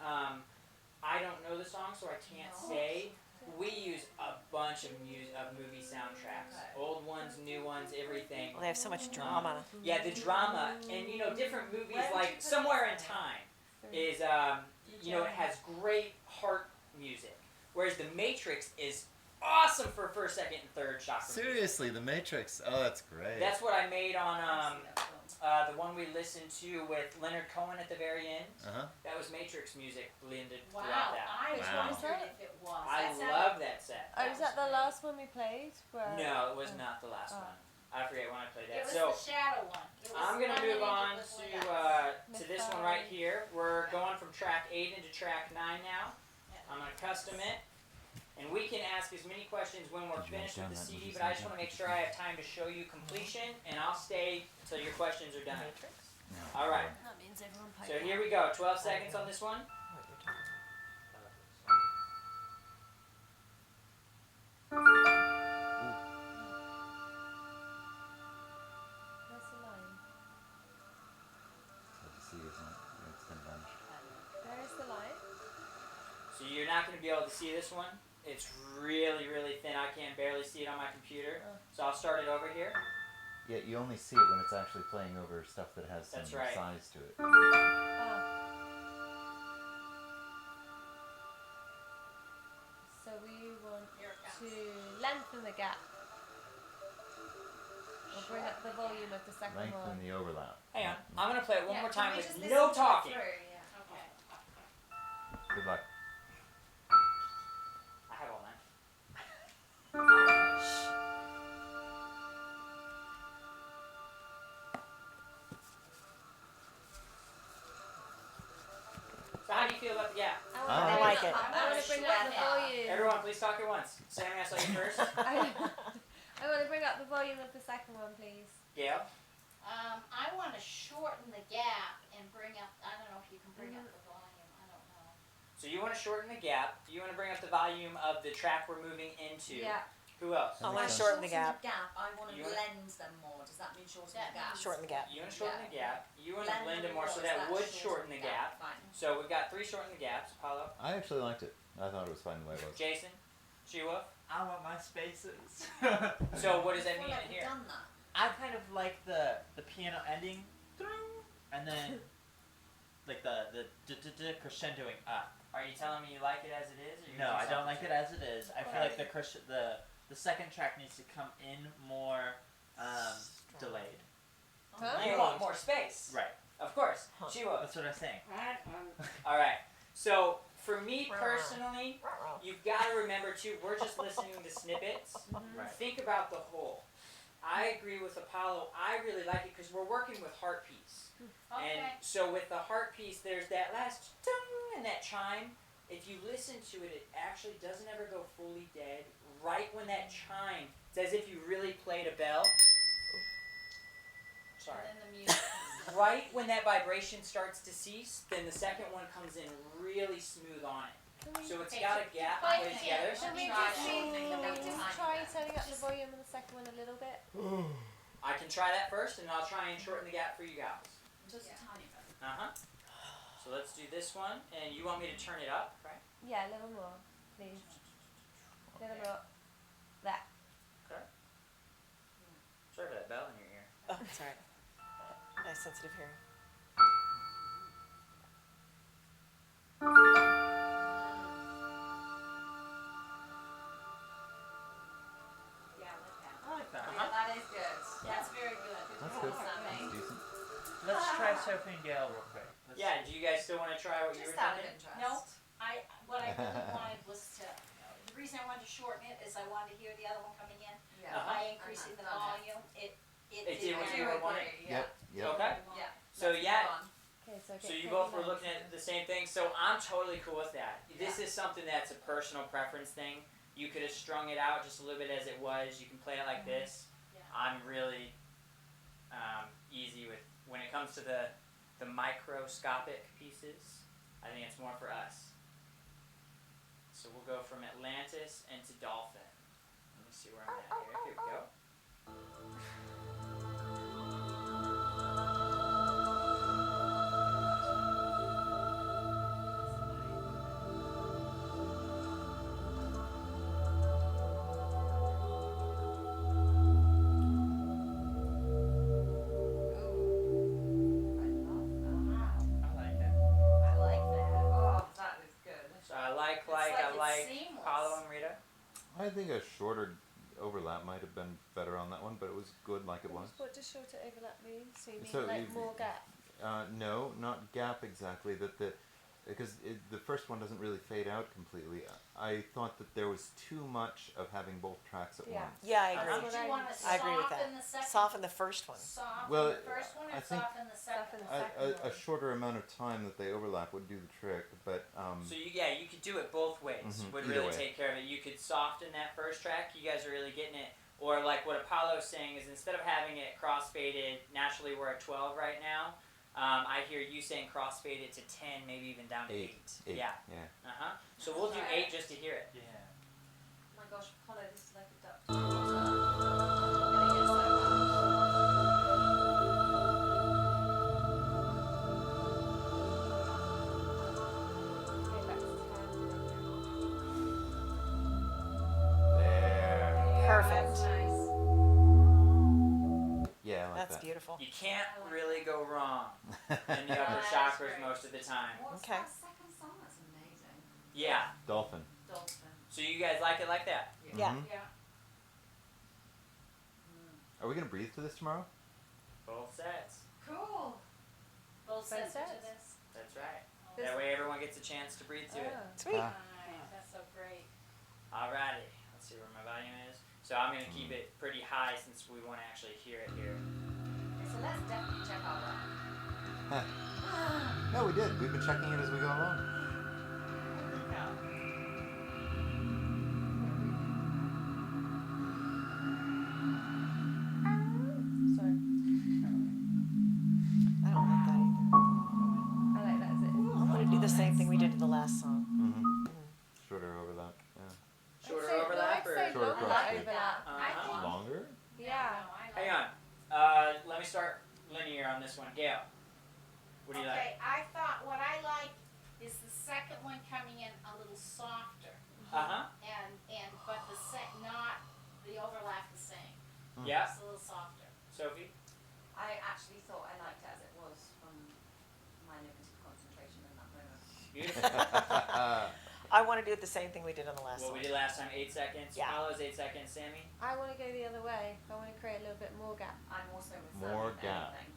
I don't know the song, so I can't No. say. We use a bunch of movie soundtracks. Okay. Old ones, new ones, everything. Well, they have so much drama. Yeah, the drama, and you know, different movies Where would you like put Somewhere in this? Time is, you know, it has great heart music, whereas The Matrix is awesome for first, second, and third chakra music. Seriously, The Matrix. Oh, that's great. That's what I made on I see that film. the one we listened to with Leonard Cohen at the very end. Uh-huh. That was Matrix music blended Wow, throughout that. I was Wow. wondering if it was. I That sounded- love that set. Oh, was that the last one we played? Where No, it was not the last Oh. one. I forget when I played It that. was So the shadow one. It was I'm gonna one move that on ended with to this one right here. We're going from track 8 into track 9 now. I'm gonna custom it, and we can ask as many questions when we're Did you write finished with down the that CD. movie But I just want to soundtrack make sure I have time to show you completion, and I'll stay till your questions are done. All right. That means everyone So here we go. 12 seconds on this one. What you're talking Where's the line? So the C is not, it's kind of vanished. Where is the line? So you're not going to be able to see this one. It's really, really thin. I can barely see it on my computer. Oh. So I'll start it over here. Yeah, you only see it when it's actually playing over stuff that has some That's right. size to it. Oh. So we want Here it to comes. lengthen the gap. Or bring up the volume of the second Lengthen one. the overlap. Hang on. I'm going to play it one Yeah, more can time we with just no listen to it talking. through? Yeah, okay. Good luck. I have all that. So how do you feel about the gap? I like it. I want to bring up the volume. Everyone, please talk at once. Sammy, I saw you first. I want to bring up the volume of the second one, please. Gail? I want to shorten the gap and bring up, I don't know if you can bring up the volume, I don't know. So you want to shorten the gap. You want to bring up the volume of the track we're moving into. Yeah. Who else? I want to makes shorten the gap. I want to You want- blend them more. Does that mean shorten the gap? Shorten the gap. You want to shorten the gap. You want to blend them it more, so is that would shorten shorten the gap. Fine. So we've got 3 shorten the gaps. Apollo, I actually liked it. I thought it was fine the way it was. Jason, She-Wolf. I want my spaces. So what does that I mean feel like in we've here? done that. I kind of like the piano ending, and then like the crescendoing up. Are you telling me you like it as it is? Or you No, do I don't something like to it as it is. I feel like the second track needs to come in more delayed. Huh? You want more space. Right. Of course. Huh. She-Wolf. That's what I'm saying. All right. So for me personally, you've got to remember too, we're just listening to snippets. Right. Think about the whole. I agree with Apollo. I really like it because we're working with heart piece. And Okay. so with the heart piece, there's that last ding and that chime. If you listen to it, it actually doesn't ever go fully dead. Right when that chime, it's as if you really played a bell. Sorry. And then the music comes in. Right when that vibration starts to cease, then the second one comes in really smooth on it. So it's got a gap Play played it together. again. Can we Try just, shortening the can we one just time. try turning up the volume of the second one a little bit? I can try that first, and I'll try and shorten the gap for you guys. Just Yeah. a tiny bit. Uh huh. So let's do this one, and you want me to turn it up, right? Yeah, a little more, please. A little more. There. Sorry for that bell in your ear. Oh, sorry. Nice sensitive hearing. Yeah, like that. I like that. Yeah, that is good. That's very good. That's good. What's that That's mean? decent. Let's try Sophie and Gail real quick. Let's Yeah. Do you guys still want to try what you Just were out of thinking? interest. No, what I really wanted was the reason I wanted to shorten it is I wanted to hear the other one coming in. Yeah. Uh-huh. By increasing the volume, it It did did what what you I were wanting. Yep. Yep. Okay. Yeah. So Let's yeah. move on. Okay, so So get you pretty both were nice looking then. at the same thing. So I'm totally cool with that. This is something that's a personal preference thing. You could have strung it out just a little bit as it was. You can play it like this. Yeah. I'm really easy with when it comes to the microscopic pieces. I think it's more for us. So we'll go from Atlantis into Dolphin. Let me see where I'm at here. Here we go. I like it. I like that. Oh, that is good. So I like it's seamless. Paulo and Rita. I think a shorter overlap might have been better on that one, but it was good like it was. What does shorter overlap mean? So you mean So like you- more gap? No, not gap exactly. Because the first one doesn't really fade out completely. I thought that there was too much of having both tracks at Yeah. once. Yeah, I That's agree. what you want to I agree with that. soften the second. Soften the first one. Soften Well, the first one I and think- soften the second Soften one. the second A one. shorter amount of time that they overlap would do the trick, but So you could do it both ways. Mhm, Would either really way. take care of it. You could soften that first track. You guys are really getting it. Or like what Apollo's saying is instead of having it crossfaded naturally, we're at 12 right now. I hear you saying crossfade it to 10, maybe even down to 8. 8. Yeah. Yeah. So we'll do 8 just to hear it. Yeah. Oh my gosh, Apollo, this is like a duck to water. I'm gonna get so There. Perfect. That's nice. Yeah, I like That's that. beautiful. You can't really go wrong in the upper That's chakras great. most of the time. What's Okay. that second song? That's amazing. Yeah. Dolphin. Dolphin. So you guys like it like that? Yeah. Mhm. Yeah. Are we gonna breathe to this tomorrow? Both sets. Cool. Both sets sets. to this. That's right. This- That way everyone gets a chance to breathe to it. Oh. Sweet. Ah. Nice. That's so great. Alrighty. Let's see where my volume is. So I'm going to keep it pretty high since we want to actually hear it here. Okay, so let's definitely check our breath. No, we did. We've been checking it as we go along. Sorry. I don't like that either. I like that as it. I want to do the same thing we did to the last song. Mm-hmm. Shorter overlap. Yeah. Shorter I'd say- overlap no, I'd say or? Shorter longer crossfade. overlap. I think. Longer? Yeah. No, I like Hang on. Let me start linear on this one. Gail, what do you like? Okay, I thought what I like is the second one coming in a little softer, Uh-huh. and but not the overlap the same. Yeah. It's a little softer. Sophie? I actually thought I liked it as it was from my limited concentration in that moment. Beautiful. I want to do the same thing we did on the last What song. we did last time, 8 seconds. Yeah. Paolo's 8 seconds. Sammy? I want to go the other way. I want to create a little bit more gap. I'm also with More Sam, if gap. anything.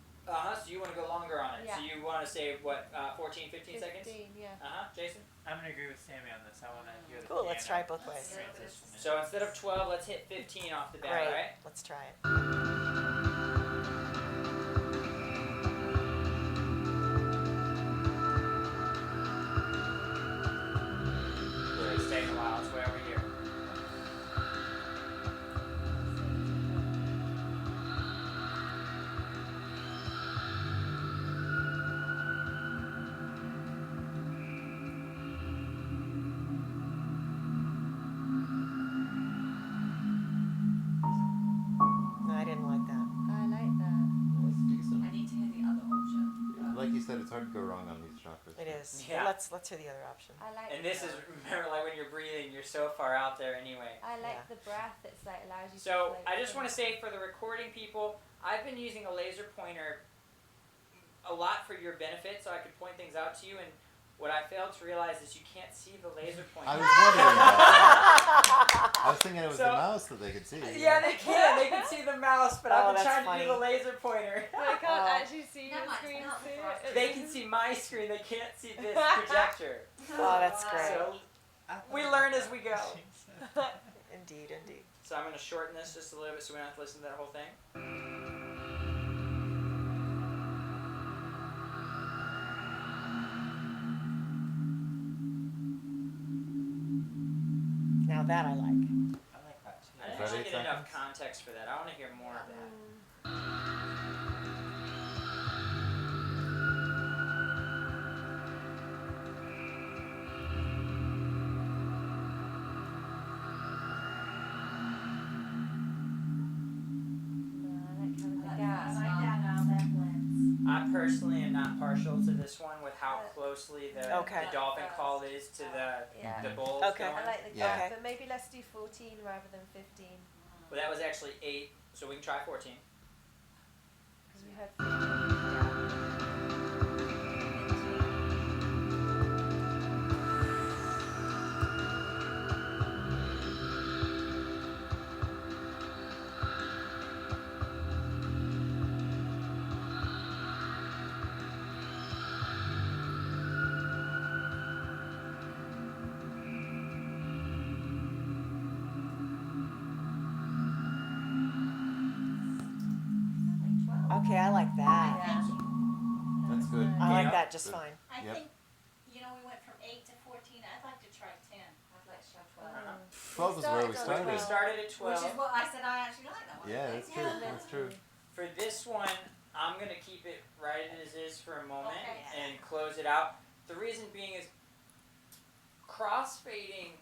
So you want to go longer on it. So Yeah. you want to say, what, 14, 15 seconds? 15, yeah. Jason? I'm gonna agree with Sammy on this. I wanna hear the Cool, let's try piano it both ways. transition. So instead of 12, let's hit 15 off the bat, Great. right? Let's try it. It's taking a while. It's way over here. No, I didn't like that. I like that. That's decent. I need to hear the other option. Like you said, it's hard to go wrong on these chakras. It is. Yeah. Let's hear the other option. I like. And the this is, breath. remember, like when you're breathing, you're so far out there anyway. I like Yeah. the breath. It's like allows you. So to I just want to say for the recording people, I've been using a laser pointer a lot for your benefit, so I could point things out to you. And what I failed to realize is you can't see the laser pointer. I was wondering about that. I was thinking it was the So- mouse that they could see. Yeah, they can. They can see the mouse, but Oh, I've been that's trying funny. to do the laser pointer. But I can't Oh. actually see That your might screen. help see for us. it. They can see my screen. They can't see this projector. Oh, that's great. So we learn as we go. Indeed, indeed. So I'm going to shorten this just a little bit so we don't have to listen to that whole thing. Now that I like. I like that too. I didn't that actually 8 get enough seconds? context for that. I want to hear more of that. I like having the I gap. like that now, that blends. I personally am not partial to this one with how closely the Okay. dolphin call is to Yeah. the bulls Okay. I going. like the Yeah. gap, Okay. but maybe let's do 14 rather than 15 Well, that was actually 8, so we can try 14. because we heard. Okay, I like that. Yeah. That's good. I like Yeah. that just Good. fine. I Yep. think, we went from 8 to 14. I'd like to try 10. I'd like to try 12. Uh-huh. 12 is where we started on started. We 12. started at Which 12. is what I said I actually like that one. Yeah, that's true. That's true. For this one, I'm going to keep it right as is for a moment Okay. and close it out. The reason being is crossfading,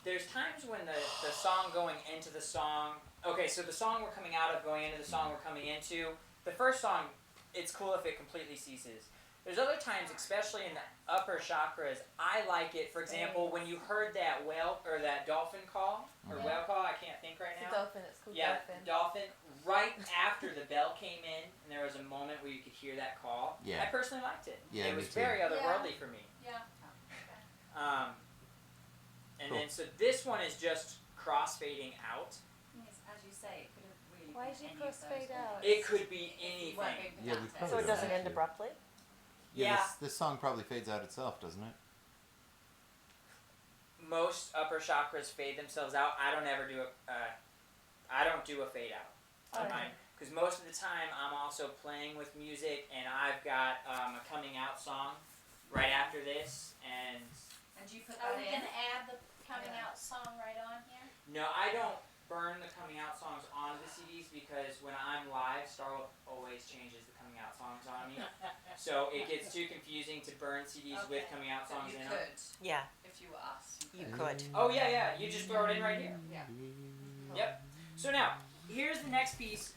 there's times when the song going into the song, okay, so the song we're coming out of, going into the song we're coming into, the first song, it's cool if it completely ceases. There's other times, especially in the upper chakras, I like it, for example, when you heard that whale, or that dolphin call, or Yeah. whale call, I can't think right It's now. a dolphin. It's called Yeah, dolphin. dolphin. Right after the bell came in, and there was a moment where you could hear that call. Yeah. I personally liked it. Yeah, it me was too. very otherworldly for me. Yeah. And Cool. then so this one is just crossfading out. Yes, as you say, it could have really Why been did you any of those crossfade ones. out? It could be If you anything. weren't going Yeah, we back to covered So it that. doesn't end Actually. abruptly? Yeah. This song probably fades out itself, doesn't it? Most upper chakras fade themselves out. I don't ever do I don't do a fade out on Okay. mine, because most of the time I'm also playing with music, and I've got a coming out song right after this, and And do you put Are that we in? gonna add the coming Yeah. out song right on here? no, I don't burn the coming out songs onto the CDs, because when I'm live, Starwolf always changes the coming out songs on me. So it gets too confusing to burn CDs with Okay. coming out But songs you in could, them. Yeah, if you were us. you could. Oh yeah, you just throw it in right here. Yeah. Yep. So now, here's the next piece.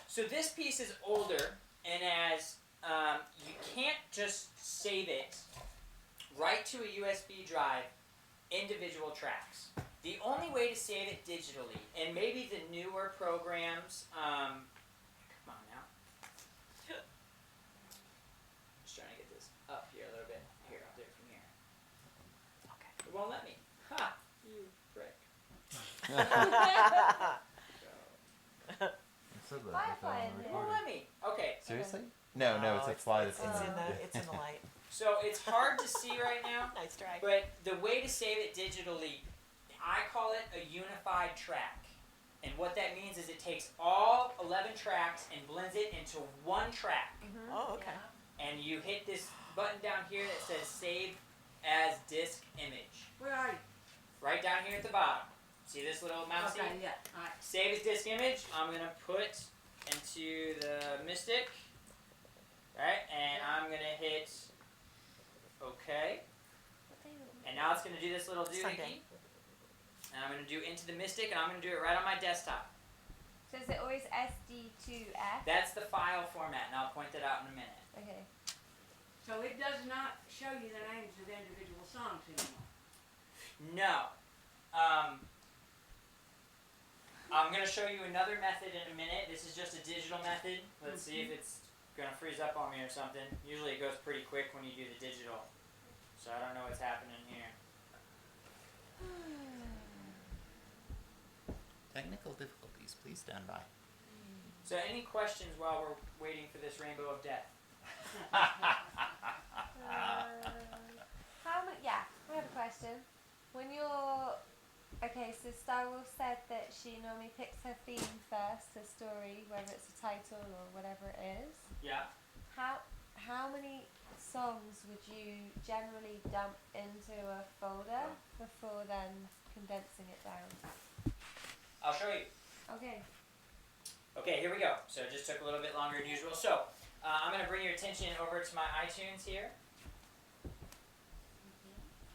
So this piece is older, and as you can't just save it right to a USB drive, individual tracks. The only way to save it digitally, and maybe the newer programs, come on now. Just trying to get this up here a little bit. Here, I'll do it from here. Okay. It won't let me. Ha! You prick. So, So Firefly in it there. won't let me. Okay. Seriously? No, it's a fly that's It's in in there. it's in the light. So it's hard to see right now, Nice try. but the way to save it digitally, I call it a unified track. And what that means is it takes all 11 tracks and blends it into one track. Oh, okay. And you hit this button down here that says Save as Disk Image. Where are you? Right down here at the bottom. See this little mousey? Okay, yeah, alright. Save as Disk Image. I'm going to put into the Mystic. Right? And I'm going to hit OK. And now it's going to do this little Sunday. doohickey. And I'm going to do Into the Mystic, and I'm going to do it right on my desktop. So is it always SD2F? That's the file format, and I'll point that out in a minute. Okay. So it does not show you the names of individual songs anymore. No. I'm going to show you another method in a minute. This is just a digital method. Let's see if it's going to freeze up on me or something. Usually it goes pretty quick when you do the digital. So I don't know what's happening here. Technical difficulties, please stand by. So any questions while we're waiting for this rainbow of death? How many? Yeah, I have a question. When you're so Starwolf said that she normally picks her theme first, her story, whether it's a title or whatever it is. Yeah. How many songs would you generally dump into a folder before then condensing it down? I'll show you. Okay. Okay, here we go. So it just took a little bit longer than usual. So I'm going to bring your attention over to my iTunes here.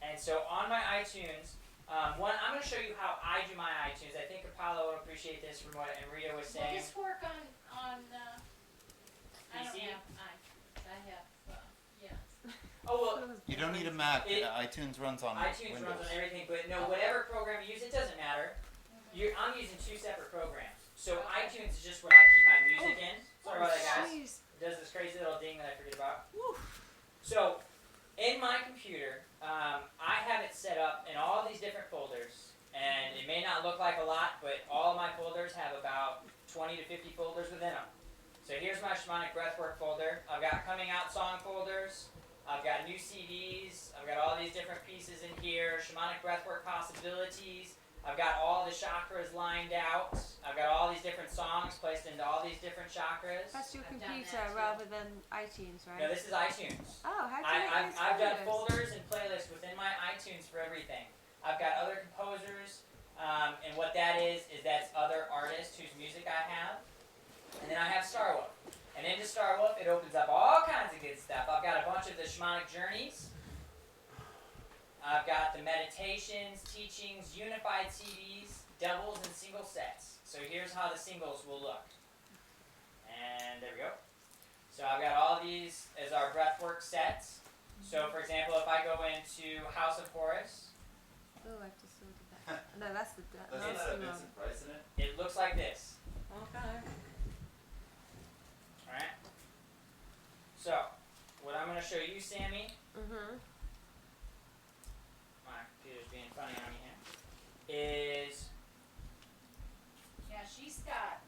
And so on my iTunes, I'm going to show you how I do my iTunes. I think Apollo will appreciate this from what Rita was Will saying. this work on I don't PC? have, I have, yes. Oh, well, You don't need a Mac. It- iTunes runs on iTunes Windows. runs on everything, but no, whatever program you use, it doesn't matter. I'm using two separate programs. So iTunes is just where I keep my music in. Sorry about that, guys. It does this crazy little ding that I forget about. So, in my computer, I have it set up in all these different folders, and it may not look like a lot, but all of my folders have about 20 to 50 folders within them. So here's my Shamanic Breathwork folder. I've got coming out song folders. I've got new CDs. I've got all these different pieces in here. Shamanic Breathwork possibilities. I've got all the chakras lined out. I've got all these different songs placed into all these different chakras. That's your I've done computer that too. rather than iTunes, right? No, this is iTunes. Oh, how do you make those I've done folders? folders and playlists within my iTunes for everything. I've got other composers, and what that is that's other artists whose music I have. And then I have Starwolf. And into Star Wolf, it opens up all kinds of good stuff. I've got a bunch of the shamanic journeys. I've got the meditations, teachings, unified CDs, doubles, and single sets. So here's how the singles will look. And there we go. So I've got all these as our breathwork sets. So for example, if I go into House of Horus, Oh, I've just sorted that. No, that's the Doesn't that's that have the wrong. Vincent Price in it? it looks like this. Okay. Alright? So, what I'm going to show you, Sammy, Mhm. my computer's being funny on me here, is Yeah, she's got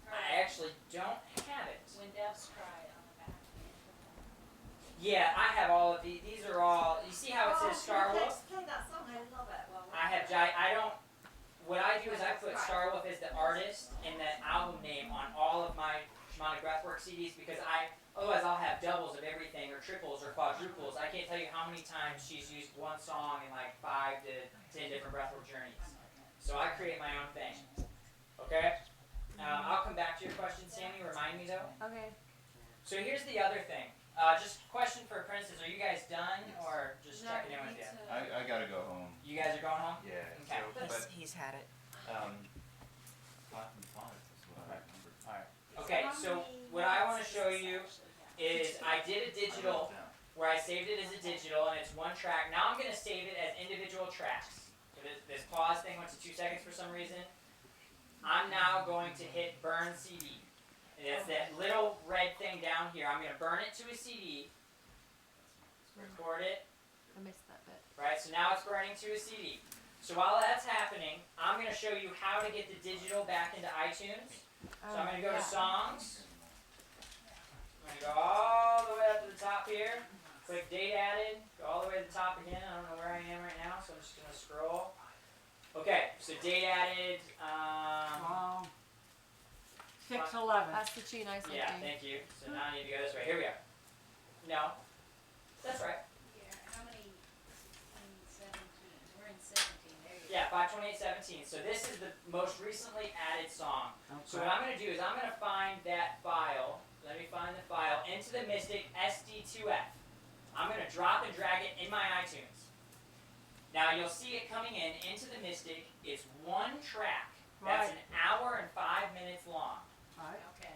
I actually don't have it. When Doves Cry on the back. Yeah, I have all of these. These are all, you see how it says Star Wolf. Wolf? Play that song, I love it. Well, I have, I don't, what I do is I put Star Wolf as the artist and the album name on all of my Shamanic Breathwork CDs because otherwise I'll have doubles of everything or triples or quadruples. I can't tell you how many times she's used one song in like 5 to 10 different Breathwork journeys. So I create my own thing. Okay? I'll come back to your question, Sammy. Remind me though. Okay. So here's the other thing. Just question for apprentices. Are you guys done or just No, checking in with me you? too. I gotta go home. You guys are going home? Yeah. Okay. So, but He's had it. 5 and 5 is what I remember. Alright. Okay, so what I want to show you is I did a digital where I saved it as a digital and it's one track. Now I'm going to save it as individual tracks. So this pause thing went to 2 seconds for some reason. I'm now going to hit burn CD. And it's that little red thing down here. I'm going to burn it to a CD. Record it. I missed that bit. Right, so now it's burning to a CD. So while that's happening, I'm going to show you how to get the digital back into iTunes. So I'm going to go to songs. I'm going to go all the way up to the top here. Click date added. Go all the way to the top again. I don't know where I am right now, so I'm just going to scroll. Okay, so date added. 611. That's the tune I sent Yeah, you. thank you. So now I need to go this way. Here we go. No. That's right. Here, how many in 17? We're in 17. There you go. Yeah, 52817. So this is the most recently added song. So what I'm going to do is I'm going to find that file. Let me find the file into the Mystic SD2F. I'm going to drop and drag it in my iTunes. Now you'll see it coming into the Mystic. It's one track. That's an hour and 5 minutes long. Okay.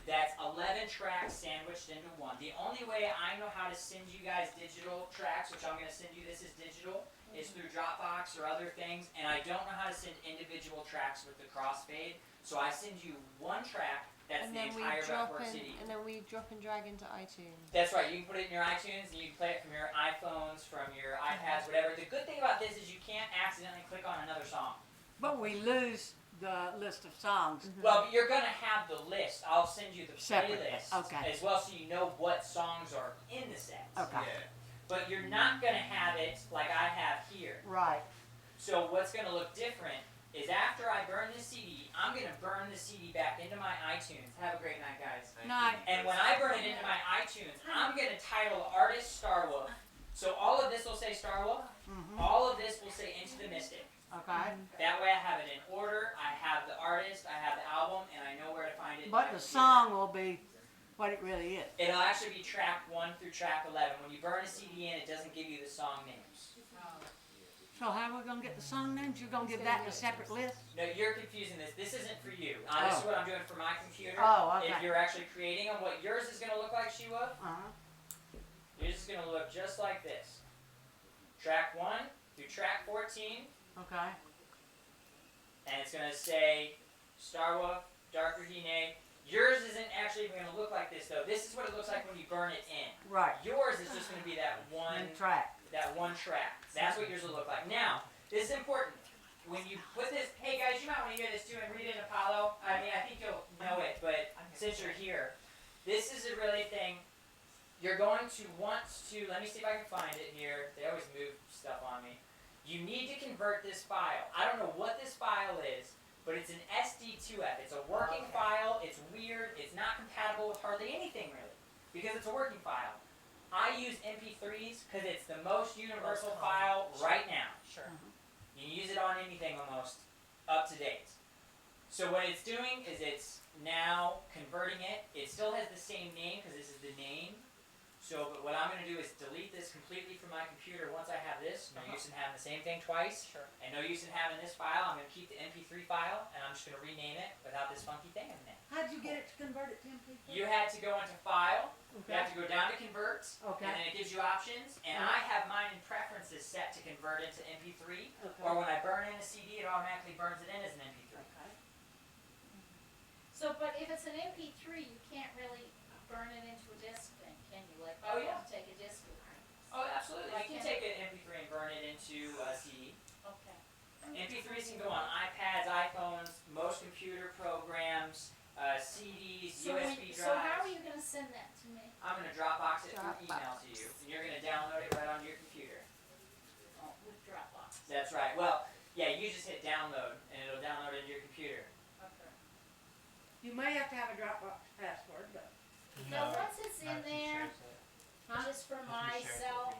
That's 11 tracks sandwiched into one. The only way I know how to send you guys digital tracks, which I'm going to send you this is digital, is through Dropbox or other things, and I don't know how to send individual tracks with the crossfade, so I send you one track that's And the then we entire drop Breathwork in, CD. and then we drop and drag into iTunes. That's right, you can put it in your iTunes, and you can play it from your iPhones, from your iPads, whatever. The good thing about this is you can't accidentally click on another song. But we lose the list of songs. Well, but you're going to have the list. I'll send you the Separately, playlist okay. as well so you know what songs are in the sets. Okay. Yeah. But you're not going to have it like I have here. Right. So what's going to look different is after I burn the CD, I'm going to burn the CD back into my iTunes. Have a great night, guys. Thank Night. you. And when I burn it into my iTunes, I'm going to title artist Star Wolf. So all of this will say Star Wolf. All of this will say Into the Mystic. Okay. That way I have it in order, I have the artist, I have the album, and I know where to find it. in But my the computer. song will be what it really is. It'll actually be track 1 through track 11. When you burn a CD in, it doesn't give you the song names. So how are we going to get the song names? You're going to give that in a separate list? No, you're confusing this. This isn't for you. This is what I'm doing for my computer. Oh, okay. If you're actually creating them, what yours is going to look like, Shewa, Uh-huh. yours is going to look just like this. Track 1 through track 14. Okay. And it's going to say Star Wolf, Darker Dine. Yours isn't actually even going to look like this, though. This is what it looks like when you burn it in. Right. Yours is just going to be that one track. track. That's what yours will look like. Now, this is important. When you put this, hey guys, you might want to hear this too and read it in Apollo. I mean, I think you'll know it, but since you're here, this is a really thing. You're going to want to, let me see if I can find it here. They always move stuff on me. You need to convert this file. I don't know what this file is, but it's an SD2F. It's a working file. It's weird. It's not compatible with hardly anything really, because it's a working file. I use MP3s because it's the most universal file right now. Sure. You can use it on anything almost up to date. So what it's doing is it's now converting it. It still has the same name because this is the name. So but what I'm going to do is delete this completely from my computer once I have this. No use in having the same thing twice. Sure. And no use in having this file. I'm going to keep the MP3 file and I'm just going to rename it without this funky thing in the name. How'd you get it to convert it to MP3? You had to go into File. You Okay. have to go down to Convert. Okay. And then it gives you options. And I have mine in Preferences set to convert into MP3. Okay. Or when I burn in a CD, it automatically burns it in as an MP3. Okay. So, but if it's an MP3, you can't really burn it into a disc thing, can you? Like, Oh, you yeah. have to take a disc with it. Oh, absolutely. Why You can can't take an MP3 and burn it into a CD. Okay. MP3s can go on iPads, iPhones, most computer programs, CDs, USB drives. So how are you gonna send that to me? I'm going to Dropbox it through Dropbox. email to you. And you're going to download it right onto your computer. Oh, with Dropbox. That's right. Well, yeah, you just hit download and it'll download into your computer. Okay. You may have to have a Dropbox password, but Now, once it's in there, Huh? just for myself,